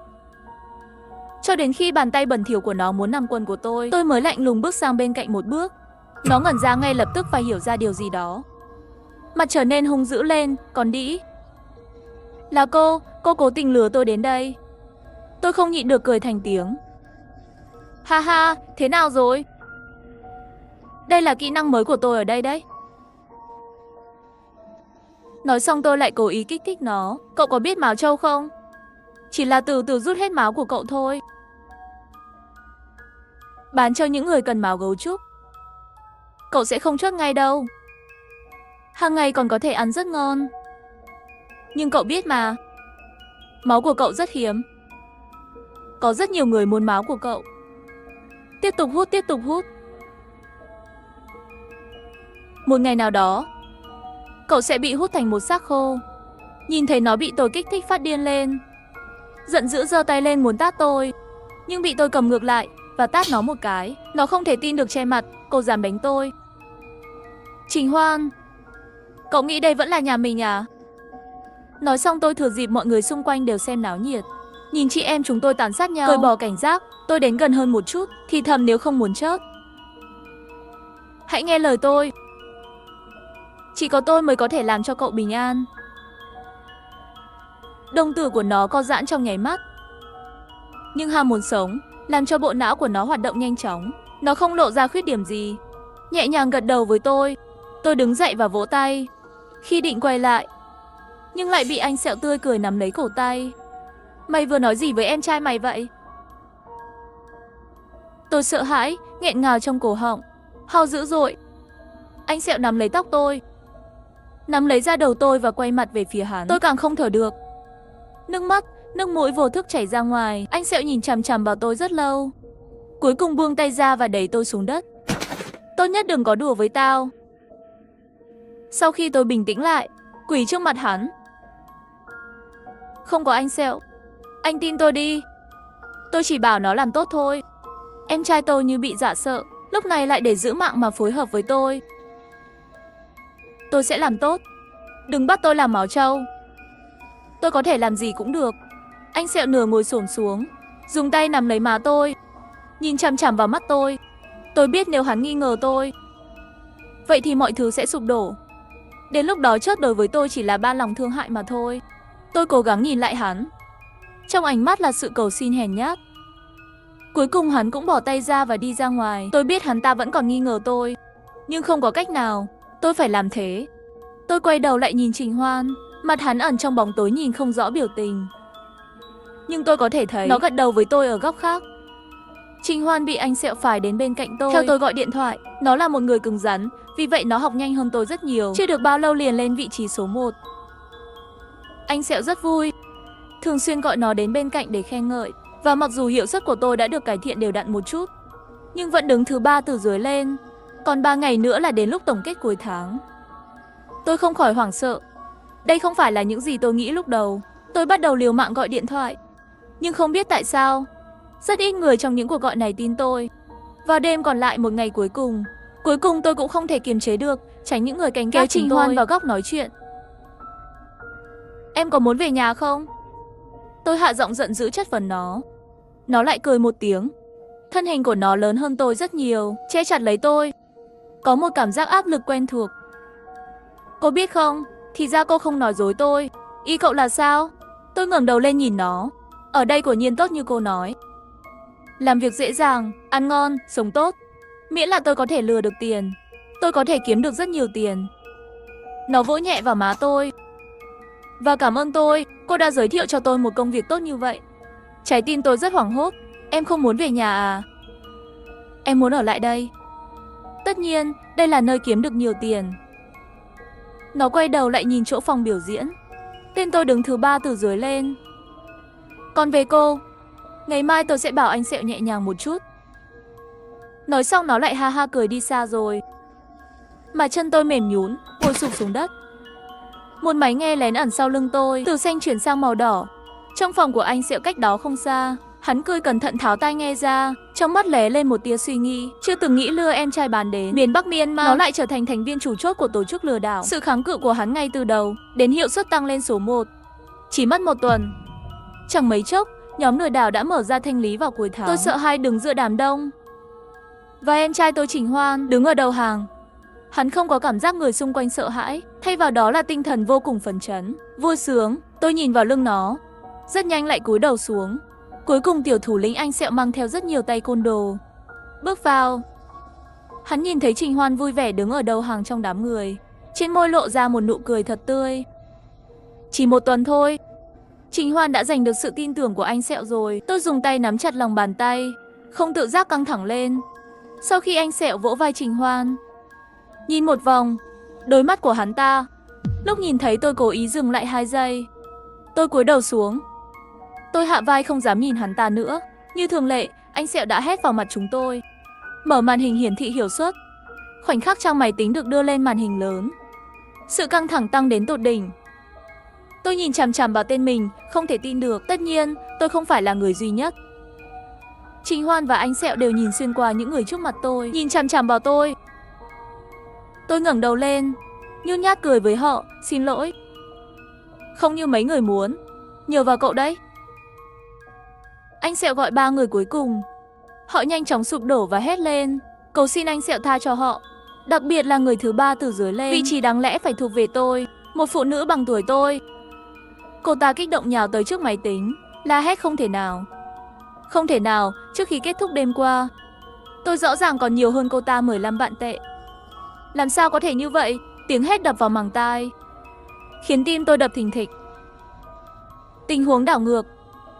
Cho đến khi bàn tay bẩn thỉu của nó muốn nằm quần của tôi mới lạnh lùng bước sang bên cạnh một bước. Nó ngẩn ra ngay lập tức và hiểu ra điều gì đó. Mặt trở nên hung dữ lên, còn đĩ. Là cô cố tình lừa tôi đến đây. Tôi không nhịn được cười thành tiếng. Ha ha, thế nào rồi? Đây là kỹ năng mới của tôi ở đây đấy. Nói xong tôi lại cố ý kích thích nó. Cậu có biết máu trâu không? Chỉ là từ từ rút hết máu của cậu thôi. Bán cho những người cần máu gấu trúc. Cậu sẽ không chốt ngay đâu. Hàng ngày còn có thể ăn rất ngon. Nhưng cậu biết mà, máu của cậu rất hiếm. Có rất nhiều người muốn máu của cậu. Tiếp tục hút. Một ngày nào đó, cậu sẽ bị hút thành một xác khô. Nhìn thấy nó bị tôi kích thích phát điên lên, giận dữ giơ tay lên muốn tát tôi, nhưng bị tôi cầm ngược lại và tát nó một cái. Nó không thể tin được che mặt, cô dám đánh tôi. Trình Hoan, cậu nghĩ đây vẫn là nhà mình à? Nói xong tôi thừa dịp mọi người xung quanh đều xem náo nhiệt, nhìn chị em chúng tôi tàn sát nhau, cởi bỏ cảnh giác, tôi đến gần hơn một chút, thì thầm nếu không muốn chết. Hãy nghe lời tôi. Chỉ có tôi mới có thể làm cho cậu bình an. Đồng tử của nó co giãn trong nháy mắt, nhưng ham muốn sống làm cho bộ não của nó hoạt động nhanh chóng. Nó không lộ ra khuyết điểm gì, nhẹ nhàng gật đầu với tôi. Tôi đứng dậy và vỗ tay. Khi định quay lại, nhưng lại bị anh Sẹo tươi cười nắm lấy cổ tay. Mày vừa nói gì với em trai mày vậy? Tôi sợ hãi, nghẹn ngào trong cổ họng. Ho dữ dội. Anh Sẹo nắm lấy tóc tôi, nắm lấy da đầu tôi và quay mặt về phía hắn. Tôi càng không thở được. Nước mắt, nước mũi vô thức chảy ra ngoài. Anh Sẹo nhìn chằm chằm vào tôi rất lâu. Cuối cùng buông tay ra và đẩy tôi xuống đất. Tốt nhất đừng có đùa với tao. Sau khi tôi bình tĩnh lại, quỳ trước mặt hắn. Không có anh Sẹo. Anh tin tôi đi. Tôi chỉ bảo nó làm tốt thôi. Em trai tôi như bị dọa sợ, lúc này lại để giữ mạng mà phối hợp với tôi. Tôi sẽ làm tốt. Đừng bắt tôi làm máu trâu. Tôi có thể làm gì cũng được. Anh Sẹo nửa ngồi xổm xuống, dùng tay nắm lấy má tôi, nhìn chằm chằm vào mắt tôi. Tôi biết nếu hắn nghi ngờ tôi, vậy thì mọi thứ sẽ sụp đổ. Đến lúc đó chớt đối với tôi chỉ là ba lòng thương hại mà thôi. Tôi cố gắng nhìn lại hắn. Trong ánh mắt là sự cầu xin hèn nhát. Cuối cùng hắn cũng bỏ tay ra và đi ra ngoài. Tôi biết hắn ta vẫn còn nghi ngờ tôi, nhưng không có cách nào, tôi phải làm thế. Tôi quay đầu lại nhìn Trình Hoan. Mặt hắn ẩn trong bóng tối nhìn không rõ biểu tình, nhưng tôi có thể thấy nó gật đầu với tôi ở góc khác. Trình Hoan bị anh Sẹo phải đến bên cạnh tôi. Theo tôi gọi điện thoại, nó là một người cứng rắn, vì vậy nó học nhanh hơn tôi rất nhiều. Chưa được bao lâu liền lên vị trí số 1. Anh Sẹo rất vui, thường xuyên gọi nó đến bên cạnh để khen ngợi. Và mặc dù hiệu suất của tôi đã được cải thiện đều đặn một chút, nhưng vẫn đứng thứ 3 từ dưới lên. Còn 3 ngày nữa là đến lúc tổng kết cuối tháng. Tôi không khỏi hoảng sợ. Đây không phải là những gì tôi nghĩ lúc đầu. Tôi bắt đầu liều mạng gọi điện thoại, nhưng không biết tại sao, rất ít người trong những cuộc gọi này tin tôi. Vào đêm còn lại một ngày cuối cùng tôi cũng không thể kiềm chế được, tránh những người canh gác Trình Hoan vào góc nói chuyện. Em có muốn về nhà không? Tôi hạ giọng giận dữ chất vấn nó. Nó lại cười một tiếng. Thân hình của nó lớn hơn tôi rất nhiều, che chặt lấy tôi. Có một cảm giác áp lực quen thuộc. Cô biết không, thì ra cô không nói dối tôi. Ý cậu là sao? Tôi ngẩng đầu lên nhìn nó. Ở đây quả nhiên tốt như cô nói. Làm việc dễ dàng, ăn ngon, sống tốt. Miễn là tôi có thể lừa được tiền, tôi có thể kiếm được rất nhiều tiền. Nó vỗ nhẹ vào má tôi. Và cảm ơn tôi, cô đã giới thiệu cho tôi một công việc tốt như vậy. Trái tim tôi rất hoảng hốt. Em không muốn về nhà à? Em muốn ở lại đây. Tất nhiên, đây là nơi kiếm được nhiều tiền. Nó quay đầu lại nhìn chỗ phòng biểu diễn. Tên tôi đứng thứ 3 từ dưới lên. Còn về cô, ngày mai tôi sẽ bảo anh Sẹo nhẹ nhàng một chút. Nói xong nó lại ha ha cười đi xa rồi. Mà chân tôi mềm nhũn, ngồi sụp xuống đất. Một máy nghe lén ẩn sau lưng tôi, từ xanh chuyển sang màu đỏ. Trong phòng của anh Sẹo cách đó không xa. Hắn cười cẩn thận tháo tai nghe ra, trong mắt lóe lên một tia suy nghĩ. Chưa từng nghĩ lừa em trai bán đến miền Bắc Myanmar, nó lại trở thành thành viên chủ chốt của tổ chức lừa đảo. Sự kháng cự của hắn ngay từ đầu đến hiệu suất tăng lên số 1. Chỉ mất 1 tuần, chẳng mấy chốc, nhóm lừa đảo đã mở ra thanh lý vào cuối tháng. Tôi sợ hãi đứng giữa đám đông. Và em trai tôi Trình Hoan đứng ở đầu hàng. Hắn không có cảm giác người xung quanh sợ hãi, thay vào đó là tinh thần vô cùng phấn chấn, vui sướng. Tôi nhìn vào lưng nó, rất nhanh lại cúi đầu xuống. Cuối cùng tiểu thủ lĩnh anh Sẹo mang theo rất nhiều tay côn đồ bước vào. Hắn nhìn thấy Trình Hoan vui vẻ đứng ở đầu hàng trong đám người, trên môi lộ ra một nụ cười thật tươi. Chỉ 1 tuần thôi, Trình Hoan đã giành được sự tin tưởng của anh Sẹo rồi. Tôi dùng tay nắm chặt lòng bàn tay, không tự giác căng thẳng lên. Sau khi anh Sẹo vỗ vai Trình Hoan, nhìn một vòng, đôi mắt của hắn ta, lúc nhìn thấy tôi cố ý dừng lại 2 giây. Tôi cúi đầu xuống. Tôi hạ vai không dám nhìn hắn ta nữa. Như thường lệ, anh Sẹo đã hét vào mặt chúng tôi. Mở màn hình hiển thị hiệu suất. Khoảnh khắc trang máy tính được đưa lên màn hình lớn. Sự căng thẳng tăng đến tột đỉnh. Tôi nhìn chằm chằm vào tên mình, không thể tin được. Tất nhiên, tôi không phải là người duy nhất. Trình Hoan và anh Sẹo đều nhìn xuyên qua những người trước mặt tôi, nhìn chằm chằm vào tôi. Tôi ngẩng đầu lên, nhút nhát cười với họ. Xin lỗi. Không như mấy người muốn. Nhờ vào cậu đấy. Anh Sẹo gọi 3 người cuối cùng. Họ nhanh chóng sụp đổ và hét lên, cầu xin anh Sẹo tha cho họ. Đặc biệt là người thứ 3 từ dưới lên. Vị trí đáng lẽ phải thuộc về tôi, một phụ nữ bằng tuổi tôi. Cô ta kích động nhào tới trước máy tính, la hét không thể nào. Không thể nào, trước khi kết thúc đêm qua, tôi rõ ràng còn nhiều hơn cô ta 15 vạn tệ. Làm sao có thể như vậy? Tiếng hét đập vào màng tai, khiến tim tôi đập thình thịch. Tình huống đảo ngược.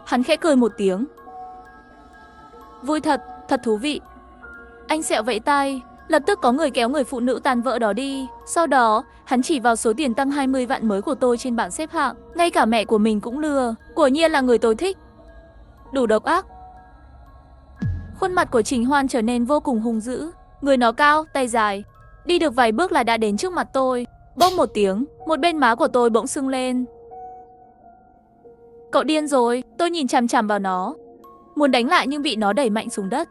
Hắn khẽ cười một tiếng. Vui thật, thật thú vị. Anh Sẹo vẫy tay, lập tức có người kéo người phụ nữ tàn vỡ đó đi. Sau đó, hắn chỉ vào số tiền tăng 20 vạn mới của tôi trên bảng xếp hạng. Ngay cả mẹ của mình cũng lừa. Quả nhiên là người tôi thích. Đủ độc ác. Khuôn mặt của Trình Hoan trở nên vô cùng hung dữ. Người nó cao, tay dài. Đi được vài bước là đã đến trước mặt tôi. Bốp một tiếng, một bên má của tôi bỗng sưng lên. Cậu điên rồi, tôi nhìn chằm chằm vào nó. Muốn đánh lại nhưng bị nó đẩy mạnh xuống đất.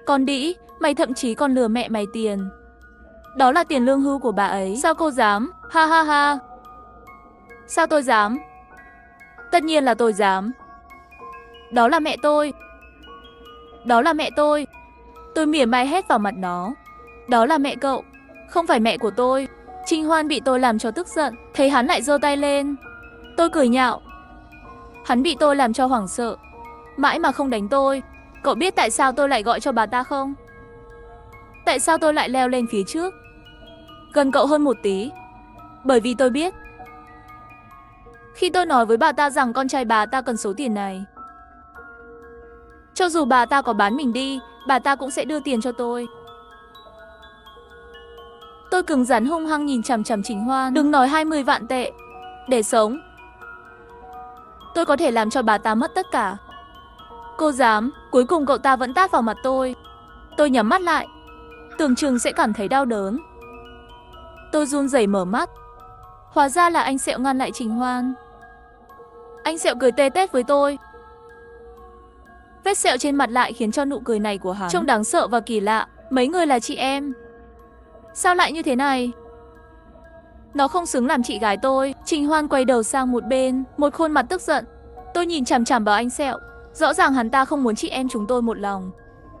Con đĩ, mày thậm chí còn lừa mẹ mày tiền. Đó là tiền lương hưu của bà ấy. Sao cô dám? Ha ha ha. Sao tôi dám? Tất nhiên là tôi dám. Đó là mẹ tôi. Đó là mẹ tôi. Tôi mỉa mai hét vào mặt nó. Đó là mẹ cậu, không phải mẹ của tôi. Trình Hoan bị tôi làm cho tức giận, thấy hắn lại giơ tay lên. Tôi cười nhạo. Hắn bị tôi làm cho hoảng sợ, mãi mà không đánh tôi. Cậu biết tại sao tôi lại gọi cho bà ta không? Tại sao tôi lại leo lên phía trước, gần cậu hơn một tí? Bởi vì tôi biết, khi tôi nói với bà ta rằng con trai bà ta cần số tiền này, cho dù bà ta có bán mình đi, bà ta cũng sẽ đưa tiền cho tôi. Tôi cứng rắn hung hăng nhìn chằm chằm Trình Hoan. Đừng nói 20 vạn tệ. Để sống, tôi có thể làm cho bà ta mất tất cả. Cô dám. Cuối cùng cậu ta vẫn tát vào mặt tôi. Tôi nhắm mắt lại, tưởng chừng sẽ cảm thấy đau đớn. Tôi run rẩy mở mắt. Hóa ra là anh Sẹo ngăn lại Trình Hoan. Anh Sẹo cười tê tét với tôi. Vết sẹo trên mặt lại khiến cho nụ cười này của hắn trông đáng sợ và kỳ lạ. Mấy người là chị em, sao lại như thế này? Nó không xứng làm chị gái tôi. Trình Hoan quay đầu sang một bên, một khuôn mặt tức giận. Tôi nhìn chằm chằm vào anh Sẹo. Rõ ràng hắn ta không muốn chị em chúng tôi một lòng,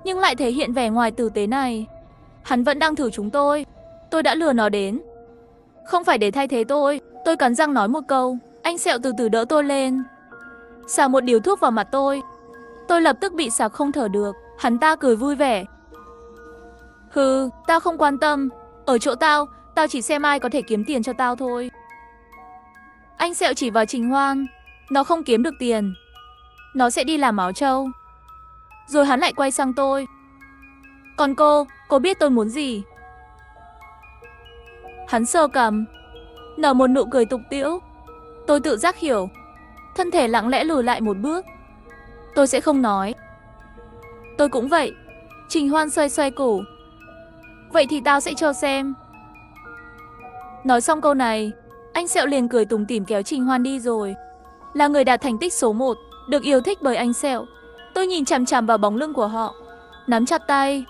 nhưng lại thể hiện vẻ ngoài tử tế này. Hắn vẫn đang thử chúng tôi. Tôi đã lừa nó đến, không phải để thay thế tôi. Tôi cắn răng nói một câu. Anh Sẹo từ từ đỡ tôi lên, xả một điếu thuốc vào mặt tôi. Tôi lập tức bị sặc không thở được. Hắn ta cười vui vẻ. Hừ, tao không quan tâm. Ở chỗ tao, tao chỉ xem ai có thể kiếm tiền cho tao thôi. Anh Sẹo chỉ vào Trình Hoan. Nó không kiếm được tiền, nó sẽ đi làm áo trâu. Rồi hắn lại quay sang tôi. Còn cô biết tôi muốn gì? Hắn sờ cằm, nở một nụ cười tục tĩu. Tôi tự giác hiểu, thân thể lặng lẽ lùi lại một bước. Tôi sẽ không nói. Tôi cũng vậy. Trình Hoan xoay xoay cổ. Vậy thì tao sẽ cho xem. Nói xong câu này, anh Sẹo liền cười tủm tỉm kéo Trình Hoan đi rồi. Là người đạt thành tích số 1, được yêu thích bởi anh Sẹo. Tôi nhìn chằm chằm vào bóng lưng của họ, nắm chặt tay.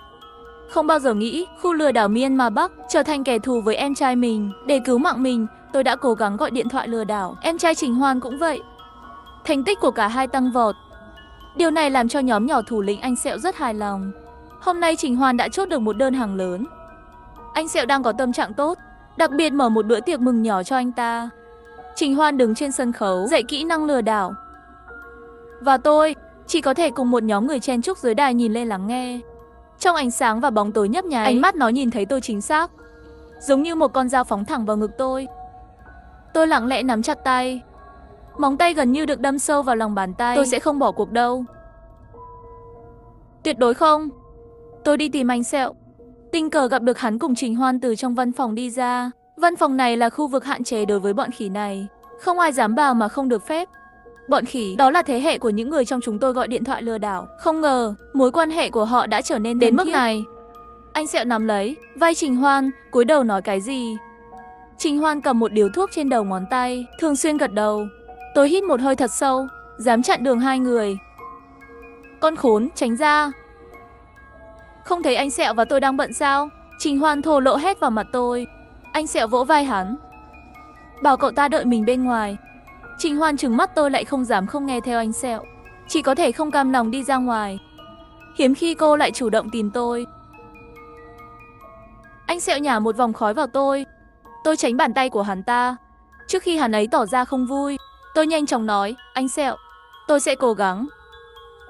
Không bao giờ nghĩ khu lừa đảo Myanmar Bắc trở thành kẻ thù với em trai mình. Để cứu mạng mình, tôi đã cố gắng gọi điện thoại lừa đảo. Em trai Trình Hoan cũng vậy. Thành tích của cả hai tăng vọt. Điều này làm cho nhóm nhỏ thủ lĩnh anh Sẹo rất hài lòng. Hôm nay Trình Hoan đã chốt được một đơn hàng lớn. Anh Sẹo đang có tâm trạng tốt, đặc biệt mở một bữa tiệc mừng nhỏ cho anh ta. Trình Hoan đứng trên sân khấu dạy kỹ năng lừa đảo. Và tôi chỉ có thể cùng một nhóm người chen chúc dưới đài nhìn lên lắng nghe. Trong ánh sáng và bóng tối nhấp nháy, ánh mắt nó nhìn thấy tôi chính xác, giống như một con dao phóng thẳng vào ngực tôi. Tôi lặng lẽ nắm chặt tay, móng tay gần như được đâm sâu vào lòng bàn tay. Tôi sẽ không bỏ cuộc đâu. Tuyệt đối không. Tôi đi tìm anh Sẹo. Tình cờ gặp được hắn cùng Trình Hoan từ trong văn phòng đi ra. Văn phòng này là khu vực hạn chế đối với bọn khỉ này. Không ai dám vào mà không được phép. Bọn khỉ, đó là thế hệ của những người trong chúng tôi gọi điện thoại lừa đảo. Không ngờ, mối quan hệ của họ đã trở nên đến mức này. Anh Sẹo nắm lấy vai Trình Hoan, cúi đầu nói cái gì. Trình Hoan cầm một điếu thuốc trên đầu ngón tay, thường xuyên gật đầu. Tôi hít một hơi thật sâu, dám chặn đường hai người. Con khốn, tránh ra. Không thấy anh Sẹo và tôi đang bận sao? Trình Hoan thô lỗ hét vào mặt tôi. Anh Sẹo vỗ vai hắn, bảo cậu ta đợi mình bên ngoài. Trình Hoan trừng mắt tôi lại không dám không nghe theo anh Sẹo, chỉ có thể không cam lòng đi ra ngoài. Hiếm khi cô lại chủ động tìm tôi. Anh Sẹo nhả một vòng khói vào tôi. Tôi tránh bàn tay của hắn ta. Trước khi hắn ấy tỏ ra không vui, tôi nhanh chóng nói, anh Sẹo, tôi sẽ cố gắng.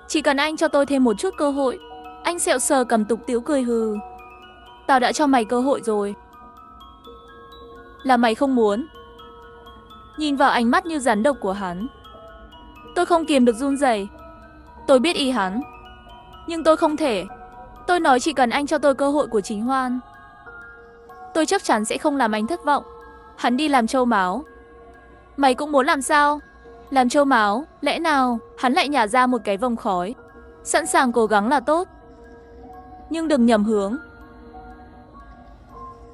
Chỉ cần anh cho tôi thêm một chút cơ hội. Anh Sẹo sờ cầm tục tĩu cười hừ. Tao đã cho mày cơ hội rồi. Là mày không muốn. Nhìn vào ánh mắt như rắn độc của hắn, tôi không kiềm được run rẩy. Tôi biết ý hắn, nhưng tôi không thể. Tôi nói chỉ cần anh cho tôi cơ hội của Trình Hoan, tôi chắc chắn sẽ không làm anh thất vọng. Hắn đi làm trâu máu. Mày cũng muốn làm sao? Làm trâu máu? Lẽ nào? Hắn lại nhả ra một cái vòng khói. Sẵn sàng cố gắng là tốt, nhưng đừng nhầm hướng.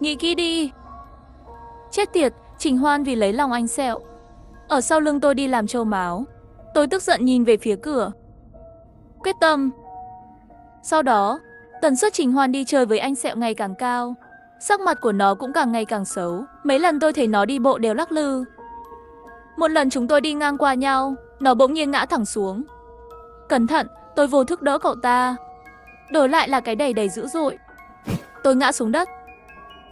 Nghĩ kỹ đi. Chết tiệt, Trình Hoan vì lấy lòng anh Sẹo ở sau lưng tôi đi làm trâu máu. Tôi tức giận nhìn về phía cửa. Quyết tâm. Sau đó, tần suất Trình Hoan đi chơi với anh Sẹo ngày càng cao. Sắc mặt của nó cũng càng ngày càng xấu. Mấy lần tôi thấy nó đi bộ đều lắc lư. Một lần chúng tôi đi ngang qua nhau, nó bỗng nhiên ngã thẳng xuống. Cẩn thận, tôi vô thức đỡ cậu ta. Đổi lại là cái đẩy đầy dữ dội. Tôi ngã xuống đất.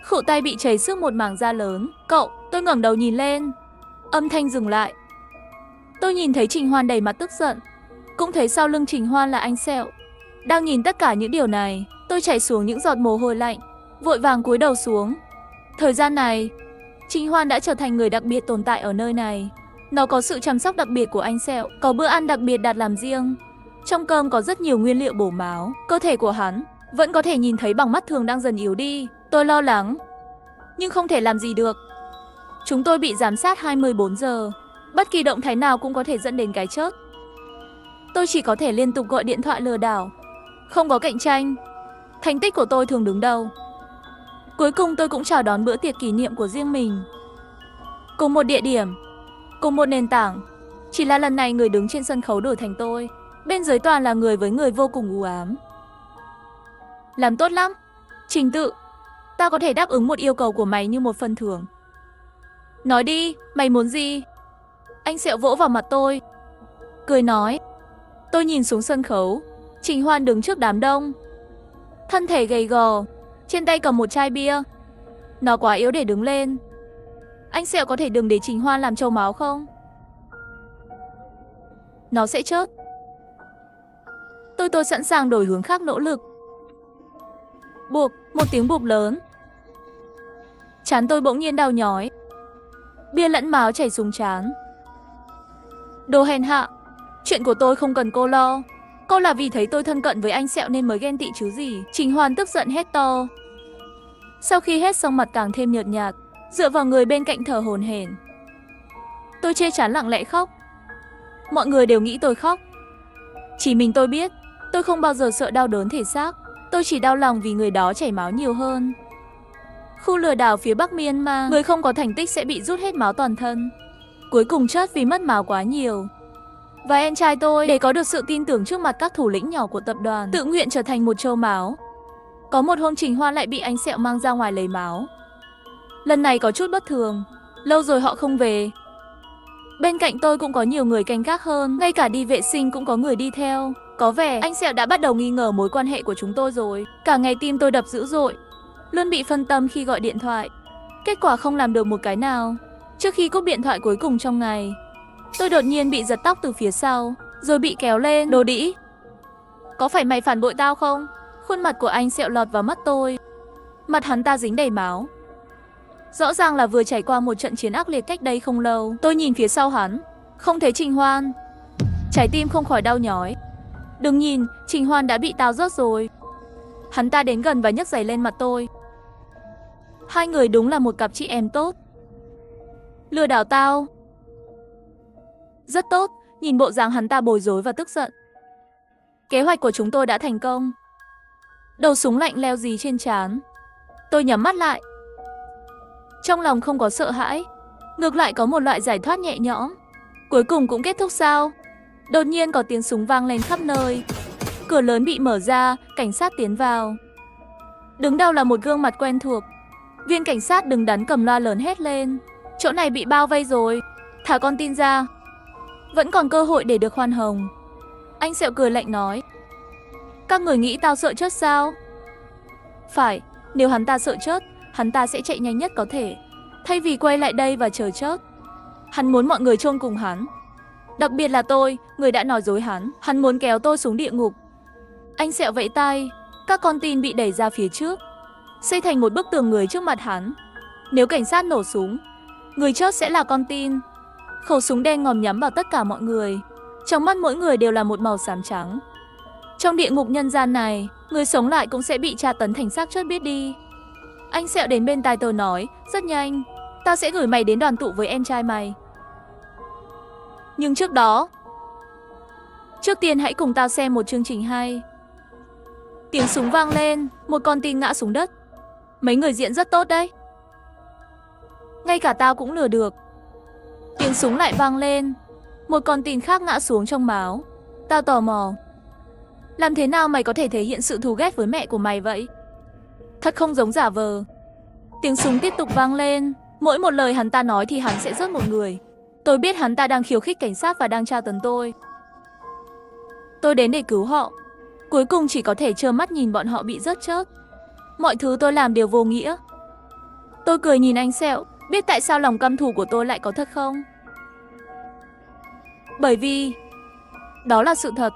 Khuỷu tay bị chảy xước một mảng da lớn. Cậu, tôi ngẩng đầu nhìn lên. Âm thanh dừng lại. Tôi nhìn thấy Trình Hoan đầy mặt tức giận. Cũng thấy sau lưng Trình Hoan là anh Sẹo. Đang nhìn tất cả những điều này, tôi chảy xuống những giọt mồ hôi lạnh, vội vàng cúi đầu xuống. Thời gian này, Trình Hoan đã trở thành người đặc biệt tồn tại ở nơi này. Nó có sự chăm sóc đặc biệt của anh Sẹo, có bữa ăn đặc biệt đặt làm riêng. Trong cơm có rất nhiều nguyên liệu bổ máu. Cơ thể của hắn vẫn có thể nhìn thấy bằng mắt thường đang dần yếu đi. Tôi lo lắng, nhưng không thể làm gì được. Chúng tôi bị giám sát 24 giờ. Bất kỳ động thái nào cũng có thể dẫn đến cái chết. Tôi chỉ có thể liên tục gọi điện thoại lừa đảo. Không có cạnh tranh, thành tích của tôi thường đứng đầu. Cuối cùng tôi cũng chào đón bữa tiệc kỷ niệm của riêng mình. Cùng một địa điểm, cùng một nền tảng. Chỉ là lần này người đứng trên sân khấu đổi thành tôi. Bên dưới toàn là người với người vô cùng u ám. Làm tốt lắm. Trình Tự, tao có thể đáp ứng một yêu cầu của mày như một phần thưởng. Nói đi, mày muốn gì? Anh Sẹo vỗ vào mặt tôi, cười nói. Tôi nhìn xuống sân khấu. Trình Hoan đứng trước đám đông, thân thể gầy gò, trên tay cầm một chai bia. Nó quá yếu để đứng lên. Anh Sẹo có thể đừng để Trình Hoan làm trâu máu không? Nó sẽ chết. Tôi sẵn sàng đổi hướng khác nỗ lực. Buộc, một tiếng bụp lớn. Trán tôi bỗng nhiên đau nhói. Bia lẫn máu chảy xuống trán. Đồ hèn hạ. Chuyện của tôi không cần cô lo. Cô là vì thấy tôi thân cận với anh Sẹo nên mới ghen tị chứ gì. Trình Hoan tức giận hét to. Sau khi hét xong mặt càng thêm nhợt nhạt, dựa vào người bên cạnh thở hổn hển. Tôi che chắn lặng lẽ khóc. Mọi người đều nghĩ tôi khóc. Chỉ mình tôi biết, tôi không bao giờ sợ đau đớn thể xác. Tôi chỉ đau lòng vì người đó chảy máu nhiều hơn. Khu lừa đảo phía Bắc Myanmar, người không có thành tích sẽ bị rút hết máu toàn thân. Cuối cùng chết vì mất máu quá nhiều. Và em trai tôi, để có được sự tin tưởng trước mặt các thủ lĩnh nhỏ của tập đoàn, tự nguyện trở thành một trâu máu. Có một hôm Trình Hoan lại bị anh Sẹo mang ra ngoài lấy máu. Lần này có chút bất thường. Lâu rồi họ không về. Bên cạnh tôi cũng có nhiều người canh gác hơn. Ngay cả đi vệ sinh cũng có người đi theo. Có vẻ anh Sẹo đã bắt đầu nghi ngờ mối quan hệ của chúng tôi rồi. Cả ngày tim tôi đập dữ dội, luôn bị phân tâm khi gọi điện thoại. Kết quả không làm được một cái nào. Trước khi cúp điện thoại cuối cùng trong ngày, tôi đột nhiên bị giật tóc từ phía sau, rồi bị kéo lên. Đồ đĩ, có phải mày phản bội tao không? Khuôn mặt của anh Sẹo lọt vào mắt tôi. Mặt hắn ta dính đầy máu. Rõ ràng là vừa trải qua một trận chiến ác liệt cách đây không lâu. Tôi nhìn phía sau hắn, không thấy Trình Hoan. Trái tim không khỏi đau nhói. Đừng nhìn, Trình Hoan đã bị tao rớt rồi. Hắn ta đến gần và nhấc giày lên mặt tôi. Hai người đúng là một cặp chị em tốt. Lừa đảo tao? Rất tốt, nhìn bộ dáng hắn ta bối rối và tức giận. Kế hoạch của chúng tôi đã thành công. Đầu súng lạnh leo dí trên trán. Tôi nhắm mắt lại. Trong lòng không có sợ hãi, ngược lại có một loại giải thoát nhẹ nhõm. Cuối cùng cũng kết thúc sao? Đột nhiên có tiếng súng vang lên khắp nơi. Cửa lớn bị mở ra, cảnh sát tiến vào. Đứng đầu là một gương mặt quen thuộc. Viên cảnh sát đứng đắn cầm loa lớn hét lên. Chỗ này bị bao vây rồi, thả con tin ra. Vẫn còn cơ hội để được khoan hồng. Anh Sẹo cười lạnh nói. Các người nghĩ tao sợ chết sao? Phải, nếu hắn ta sợ chết, hắn ta sẽ chạy nhanh nhất có thể, thay vì quay lại đây và chờ chết. Hắn muốn mọi người chôn cùng hắn. Đặc biệt là tôi, người đã nói dối hắn. Hắn muốn kéo tôi xuống địa ngục. Anh Sẹo vẫy tay. Các con tin bị đẩy ra phía trước. xây thành một bức tường người trước mặt hắn. Nếu cảnh sát nổ súng, người chốt sẽ là con tin. Khẩu súng đen ngòm nhắm vào tất cả mọi người. Trong mắt mỗi người đều là một màu xám trắng. Trong địa ngục nhân gian này, người sống lại cũng sẽ bị tra tấn thành xác chết biết đi. Anh Sẹo đến bên tai tôi nói, rất nhanh, tao sẽ gửi mày đến đoàn tụ với em trai mày. Nhưng trước đó, trước tiên hãy cùng tao xem một chương trình hay. Tiếng súng vang lên, một con tin ngã xuống đất. Mấy người diễn rất tốt đấy. Ngay cả tao cũng lừa được. Tiếng súng lại vang lên, một con tin khác ngã xuống trong máu. Tao tò mò, làm thế nào mày có thể thể hiện sự thù ghét với mẹ của mày vậy? Thật không giống giả vờ. Tiếng súng tiếp tục vang lên, mỗi một lời hắn ta nói thì hắn sẽ giết một người. Tôi biết hắn ta đang khiêu khích cảnh sát và đang tra tấn tôi. Tôi đến để cứu họ. Cuối cùng chỉ có thể trơ mắt nhìn bọn họ bị rớt chết. Mọi thứ tôi làm đều vô nghĩa. Tôi cười nhìn anh Sẹo, biết tại sao lòng căm thù của tôi lại có thật không? Bởi vì đó là sự thật.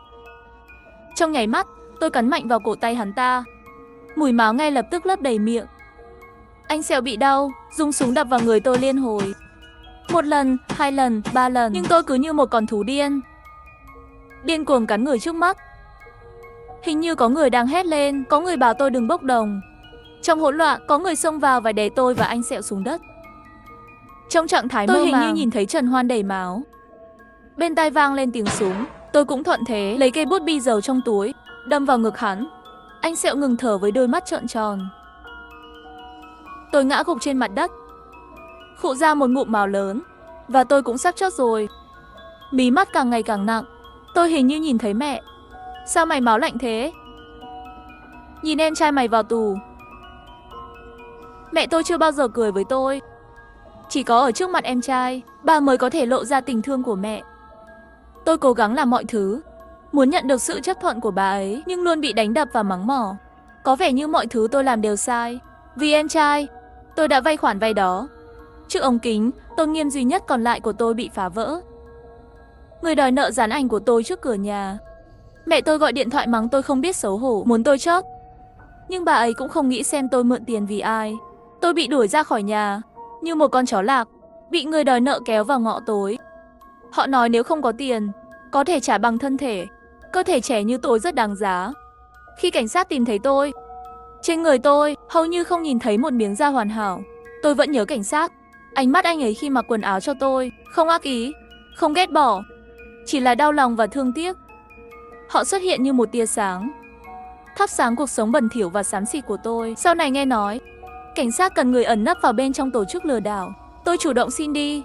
Trong nháy mắt, tôi cắn mạnh vào cổ tay hắn ta. Mùi máu ngay lập tức lấp đầy miệng. Anh Sẹo bị đau, dùng súng đập vào người tôi liên hồi. 1 lần, 2 lần, 3 lần, nhưng tôi cứ như một con thú điên. Điên cuồng cắn người trước mắt. Hình như có người đang hét lên, có người bảo tôi đừng bốc đồng. Trong hỗn loạn, có người xông vào và đè tôi và anh Sẹo xuống đất. Trong trạng thái mơ màng, tôi hình như nhìn thấy Trần Hoan đầy máu. Bên tai vang lên tiếng súng. Tôi cũng thuận thế, lấy cây bút bi dầu trong túi, đâm vào ngực hắn. Anh Sẹo ngừng thở với đôi mắt trợn tròn. Tôi ngã gục trên mặt đất, khụ ra một ngụm máu lớn. Và tôi cũng sắp chết rồi. Mí mắt càng ngày càng nặng. Tôi hình như nhìn thấy mẹ. Sao mày máu lạnh thế? Nhìn em trai mày vào tù. Mẹ tôi chưa bao giờ cười với tôi. Chỉ có ở trước mặt em trai, bà mới có thể lộ ra tình thương của mẹ. Tôi cố gắng làm mọi thứ, muốn nhận được sự chấp thuận của bà ấy, nhưng luôn bị đánh đập và mắng mỏ. Có vẻ như mọi thứ tôi làm đều sai. Vì em trai, tôi đã vay khoản vay đó. Chiếc ống kính, tôn nghiêm duy nhất còn lại của tôi bị phá vỡ. Người đòi nợ dán ảnh của tôi trước cửa nhà. Mẹ tôi gọi điện thoại mắng tôi không biết xấu hổ, muốn tôi chết. Nhưng bà ấy cũng không nghĩ xem tôi mượn tiền vì ai. Tôi bị đuổi ra khỏi nhà, như một con chó lạc, bị người đòi nợ kéo vào ngõ tối. Họ nói nếu không có tiền, có thể trả bằng thân thể. Cơ thể trẻ như tôi rất đáng giá. Khi cảnh sát tìm thấy tôi, trên người tôi hầu như không nhìn thấy một miếng da hoàn hảo. Tôi vẫn nhớ cảnh sát. Ánh mắt anh ấy khi mặc quần áo cho tôi, không ác ý, không ghét bỏ, chỉ là đau lòng và thương tiếc. Họ xuất hiện như một tia sáng, thắp sáng cuộc sống bẩn thỉu và xám xịt của tôi. Sau này nghe nói, cảnh sát cần người ẩn nấp vào bên trong tổ chức lừa đảo. Tôi chủ động xin đi.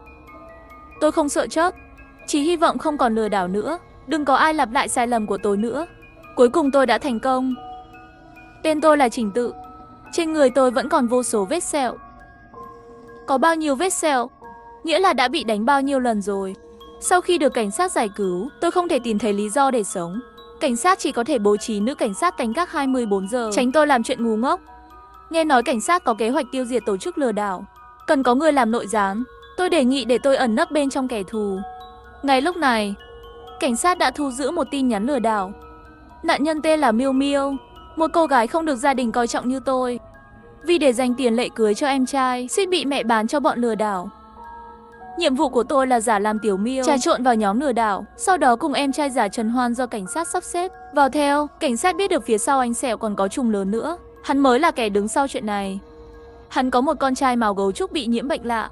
Tôi không sợ chết, chỉ hy vọng không còn lừa đảo nữa. Đừng có ai lặp lại sai lầm của tôi nữa. Cuối cùng tôi đã thành công. Tên tôi là Trình Tự. Trên người tôi vẫn còn vô số vết sẹo. Có bao nhiêu vết sẹo, nghĩa là đã bị đánh bao nhiêu lần rồi. Sau khi được cảnh sát giải cứu, tôi không thể tìm thấy lý do để sống. Cảnh sát chỉ có thể bố trí nữ cảnh sát canh gác 24 giờ, tránh tôi làm chuyện ngu ngốc. Nghe nói cảnh sát có kế hoạch tiêu diệt tổ chức lừa đảo, cần có người làm nội gián. Tôi đề nghị để tôi ẩn nấp bên trong kẻ thù. Ngay lúc này, cảnh sát đã thu giữ một tin nhắn lừa đảo. Nạn nhân tên là Miêu Miêu, một cô gái không được gia đình coi trọng như tôi. Vì để dành tiền lễ cưới cho em trai, suýt bị mẹ bán cho bọn lừa đảo. Nhiệm vụ của tôi là giả làm Tiểu Miêu, trà trộn vào nhóm lừa đảo, sau đó cùng em trai giả Trần Hoan do cảnh sát sắp xếp vào theo. Cảnh sát biết được phía sau anh Sẹo còn có trùng lớn nữa. Hắn mới là kẻ đứng sau chuyện này. Hắn có một con trai màu gấu trúc bị nhiễm bệnh lạ.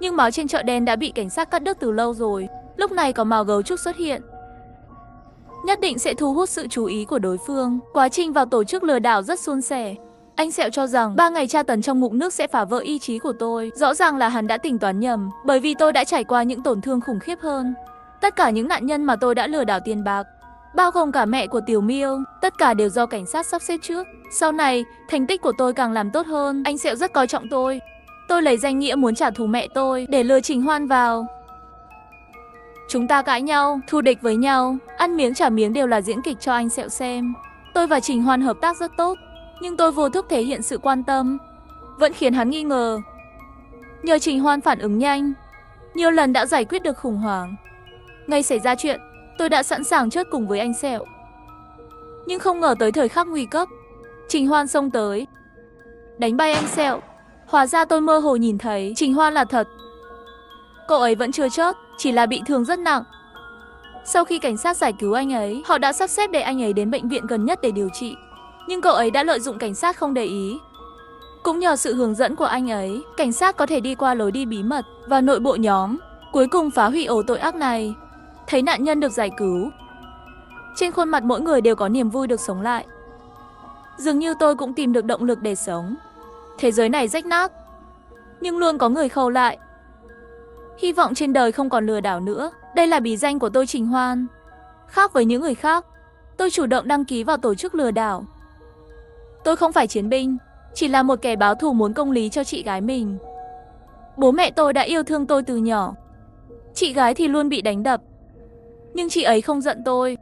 Nhưng máu trên chợ đen đã bị cảnh sát cắt đứt từ lâu rồi. Lúc này có màu gấu trúc xuất hiện, nhất định sẽ thu hút sự chú ý của đối phương. Quá trình vào tổ chức lừa đảo rất suôn sẻ. Anh Sẹo cho rằng 3 ngày tra tấn trong ngục nước sẽ phá vỡ ý chí của tôi. Rõ ràng là hắn đã tính toán nhầm, bởi vì tôi đã trải qua những tổn thương khủng khiếp hơn. Tất cả những nạn nhân mà tôi đã lừa đảo tiền bạc, bao gồm cả mẹ của Tiểu Miêu, tất cả đều do cảnh sát sắp xếp trước. Sau này, thành tích của tôi càng làm tốt hơn. Anh Sẹo rất coi trọng tôi. Tôi lấy danh nghĩa muốn trả thù mẹ tôi để lừa Trình Hoan vào. Chúng ta cãi nhau, thù địch với nhau, ăn miếng trả miếng đều là diễn kịch cho anh Sẹo xem. Tôi và Trình Hoan hợp tác rất tốt, nhưng tôi vô thức thể hiện sự quan tâm, vẫn khiến hắn nghi ngờ. Nhờ Trình Hoan phản ứng nhanh, nhiều lần đã giải quyết được khủng hoảng. Ngay xảy ra chuyện, tôi đã sẵn sàng chết cùng với anh Sẹo. Nhưng không ngờ tới thời khắc nguy cấp, Trình Hoan xông tới. đánh bay anh Sẹo. Hóa ra tôi mơ hồ nhìn thấy Trình Hoan là thật. Cậu ấy vẫn chưa chết, chỉ là bị thương rất nặng. Sau khi cảnh sát giải cứu anh ấy, họ đã sắp xếp để anh ấy đến bệnh viện gần nhất để điều trị. Nhưng cậu ấy đã lợi dụng cảnh sát không để ý. Cũng nhờ sự hướng dẫn của anh ấy, cảnh sát có thể đi qua lối đi bí mật và nội bộ nhóm, cuối cùng phá hủy ổ tội ác này. Thấy nạn nhân được giải cứu, trên khuôn mặt mỗi người đều có niềm vui được sống lại. Dường như tôi cũng tìm được động lực để sống. Thế giới này rách nát, nhưng luôn có người khâu lại. Hy vọng trên đời không còn lừa đảo nữa. Đây là bí danh của tôi, Trình Hoan. Khác với những người khác, tôi chủ động đăng ký vào tổ chức lừa đảo. Tôi không phải chiến binh, chỉ là một kẻ báo thù muốn công lý cho chị gái mình. Bố mẹ tôi đã yêu thương tôi từ nhỏ. Chị gái thì luôn bị đánh đập, nhưng chị ấy không giận tôi.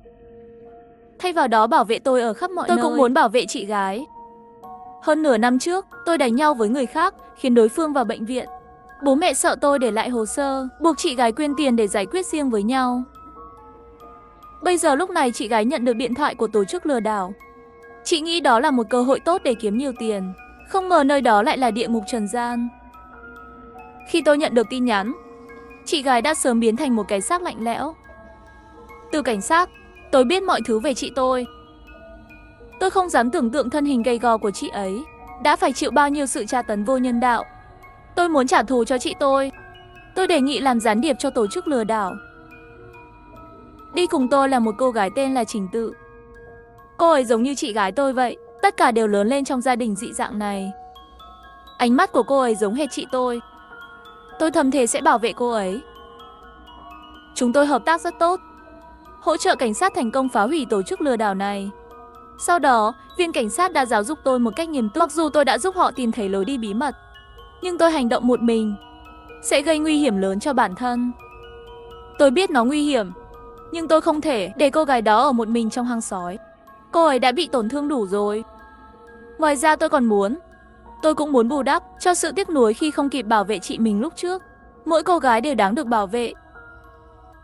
Thay vào đó bảo vệ tôi ở khắp mọi nơi. Tôi cũng muốn bảo vệ chị gái. Hơn nửa năm trước, tôi đánh nhau với người khác, khiến đối phương vào bệnh viện. Bố mẹ sợ tôi để lại hồ sơ, buộc chị gái quyên tiền để giải quyết riêng với nhau. Bây giờ lúc này chị gái nhận được điện thoại của tổ chức lừa đảo. Chị nghĩ đó là một cơ hội tốt để kiếm nhiều tiền. Không ngờ nơi đó lại là địa ngục trần gian. Khi tôi nhận được tin nhắn, chị gái đã sớm biến thành một cái xác lạnh lẽo. Từ cảnh sát, tôi biết mọi thứ về chị tôi. Tôi không dám tưởng tượng thân hình gầy gò của chị ấy đã phải chịu bao nhiêu sự tra tấn vô nhân đạo. Tôi muốn trả thù cho chị tôi. Tôi đề nghị làm gián điệp cho tổ chức lừa đảo. Đi cùng tôi là một cô gái tên là Trình Tự. Cô ấy giống như chị gái tôi vậy. Tất cả đều lớn lên trong gia đình dị dạng này. Ánh mắt của cô ấy giống hệt chị tôi. Tôi thầm thề sẽ bảo vệ cô ấy. Chúng tôi hợp tác rất tốt, hỗ trợ cảnh sát thành công phá hủy tổ chức lừa đảo này. Sau đó, viên cảnh sát đã giáo dục tôi một cách nghiêm túc. Mặc dù tôi đã giúp họ tìm thấy lối đi bí mật, nhưng tôi hành động một mình sẽ gây nguy hiểm lớn cho bản thân. Tôi biết nó nguy hiểm, nhưng tôi không thể để cô gái đó ở một mình trong hang sói. Cô ấy đã bị tổn thương đủ rồi. Ngoài ra tôi cũng muốn bù đắp cho sự tiếc nuối khi không kịp bảo vệ chị mình lúc trước. Mỗi cô gái đều đáng được bảo vệ.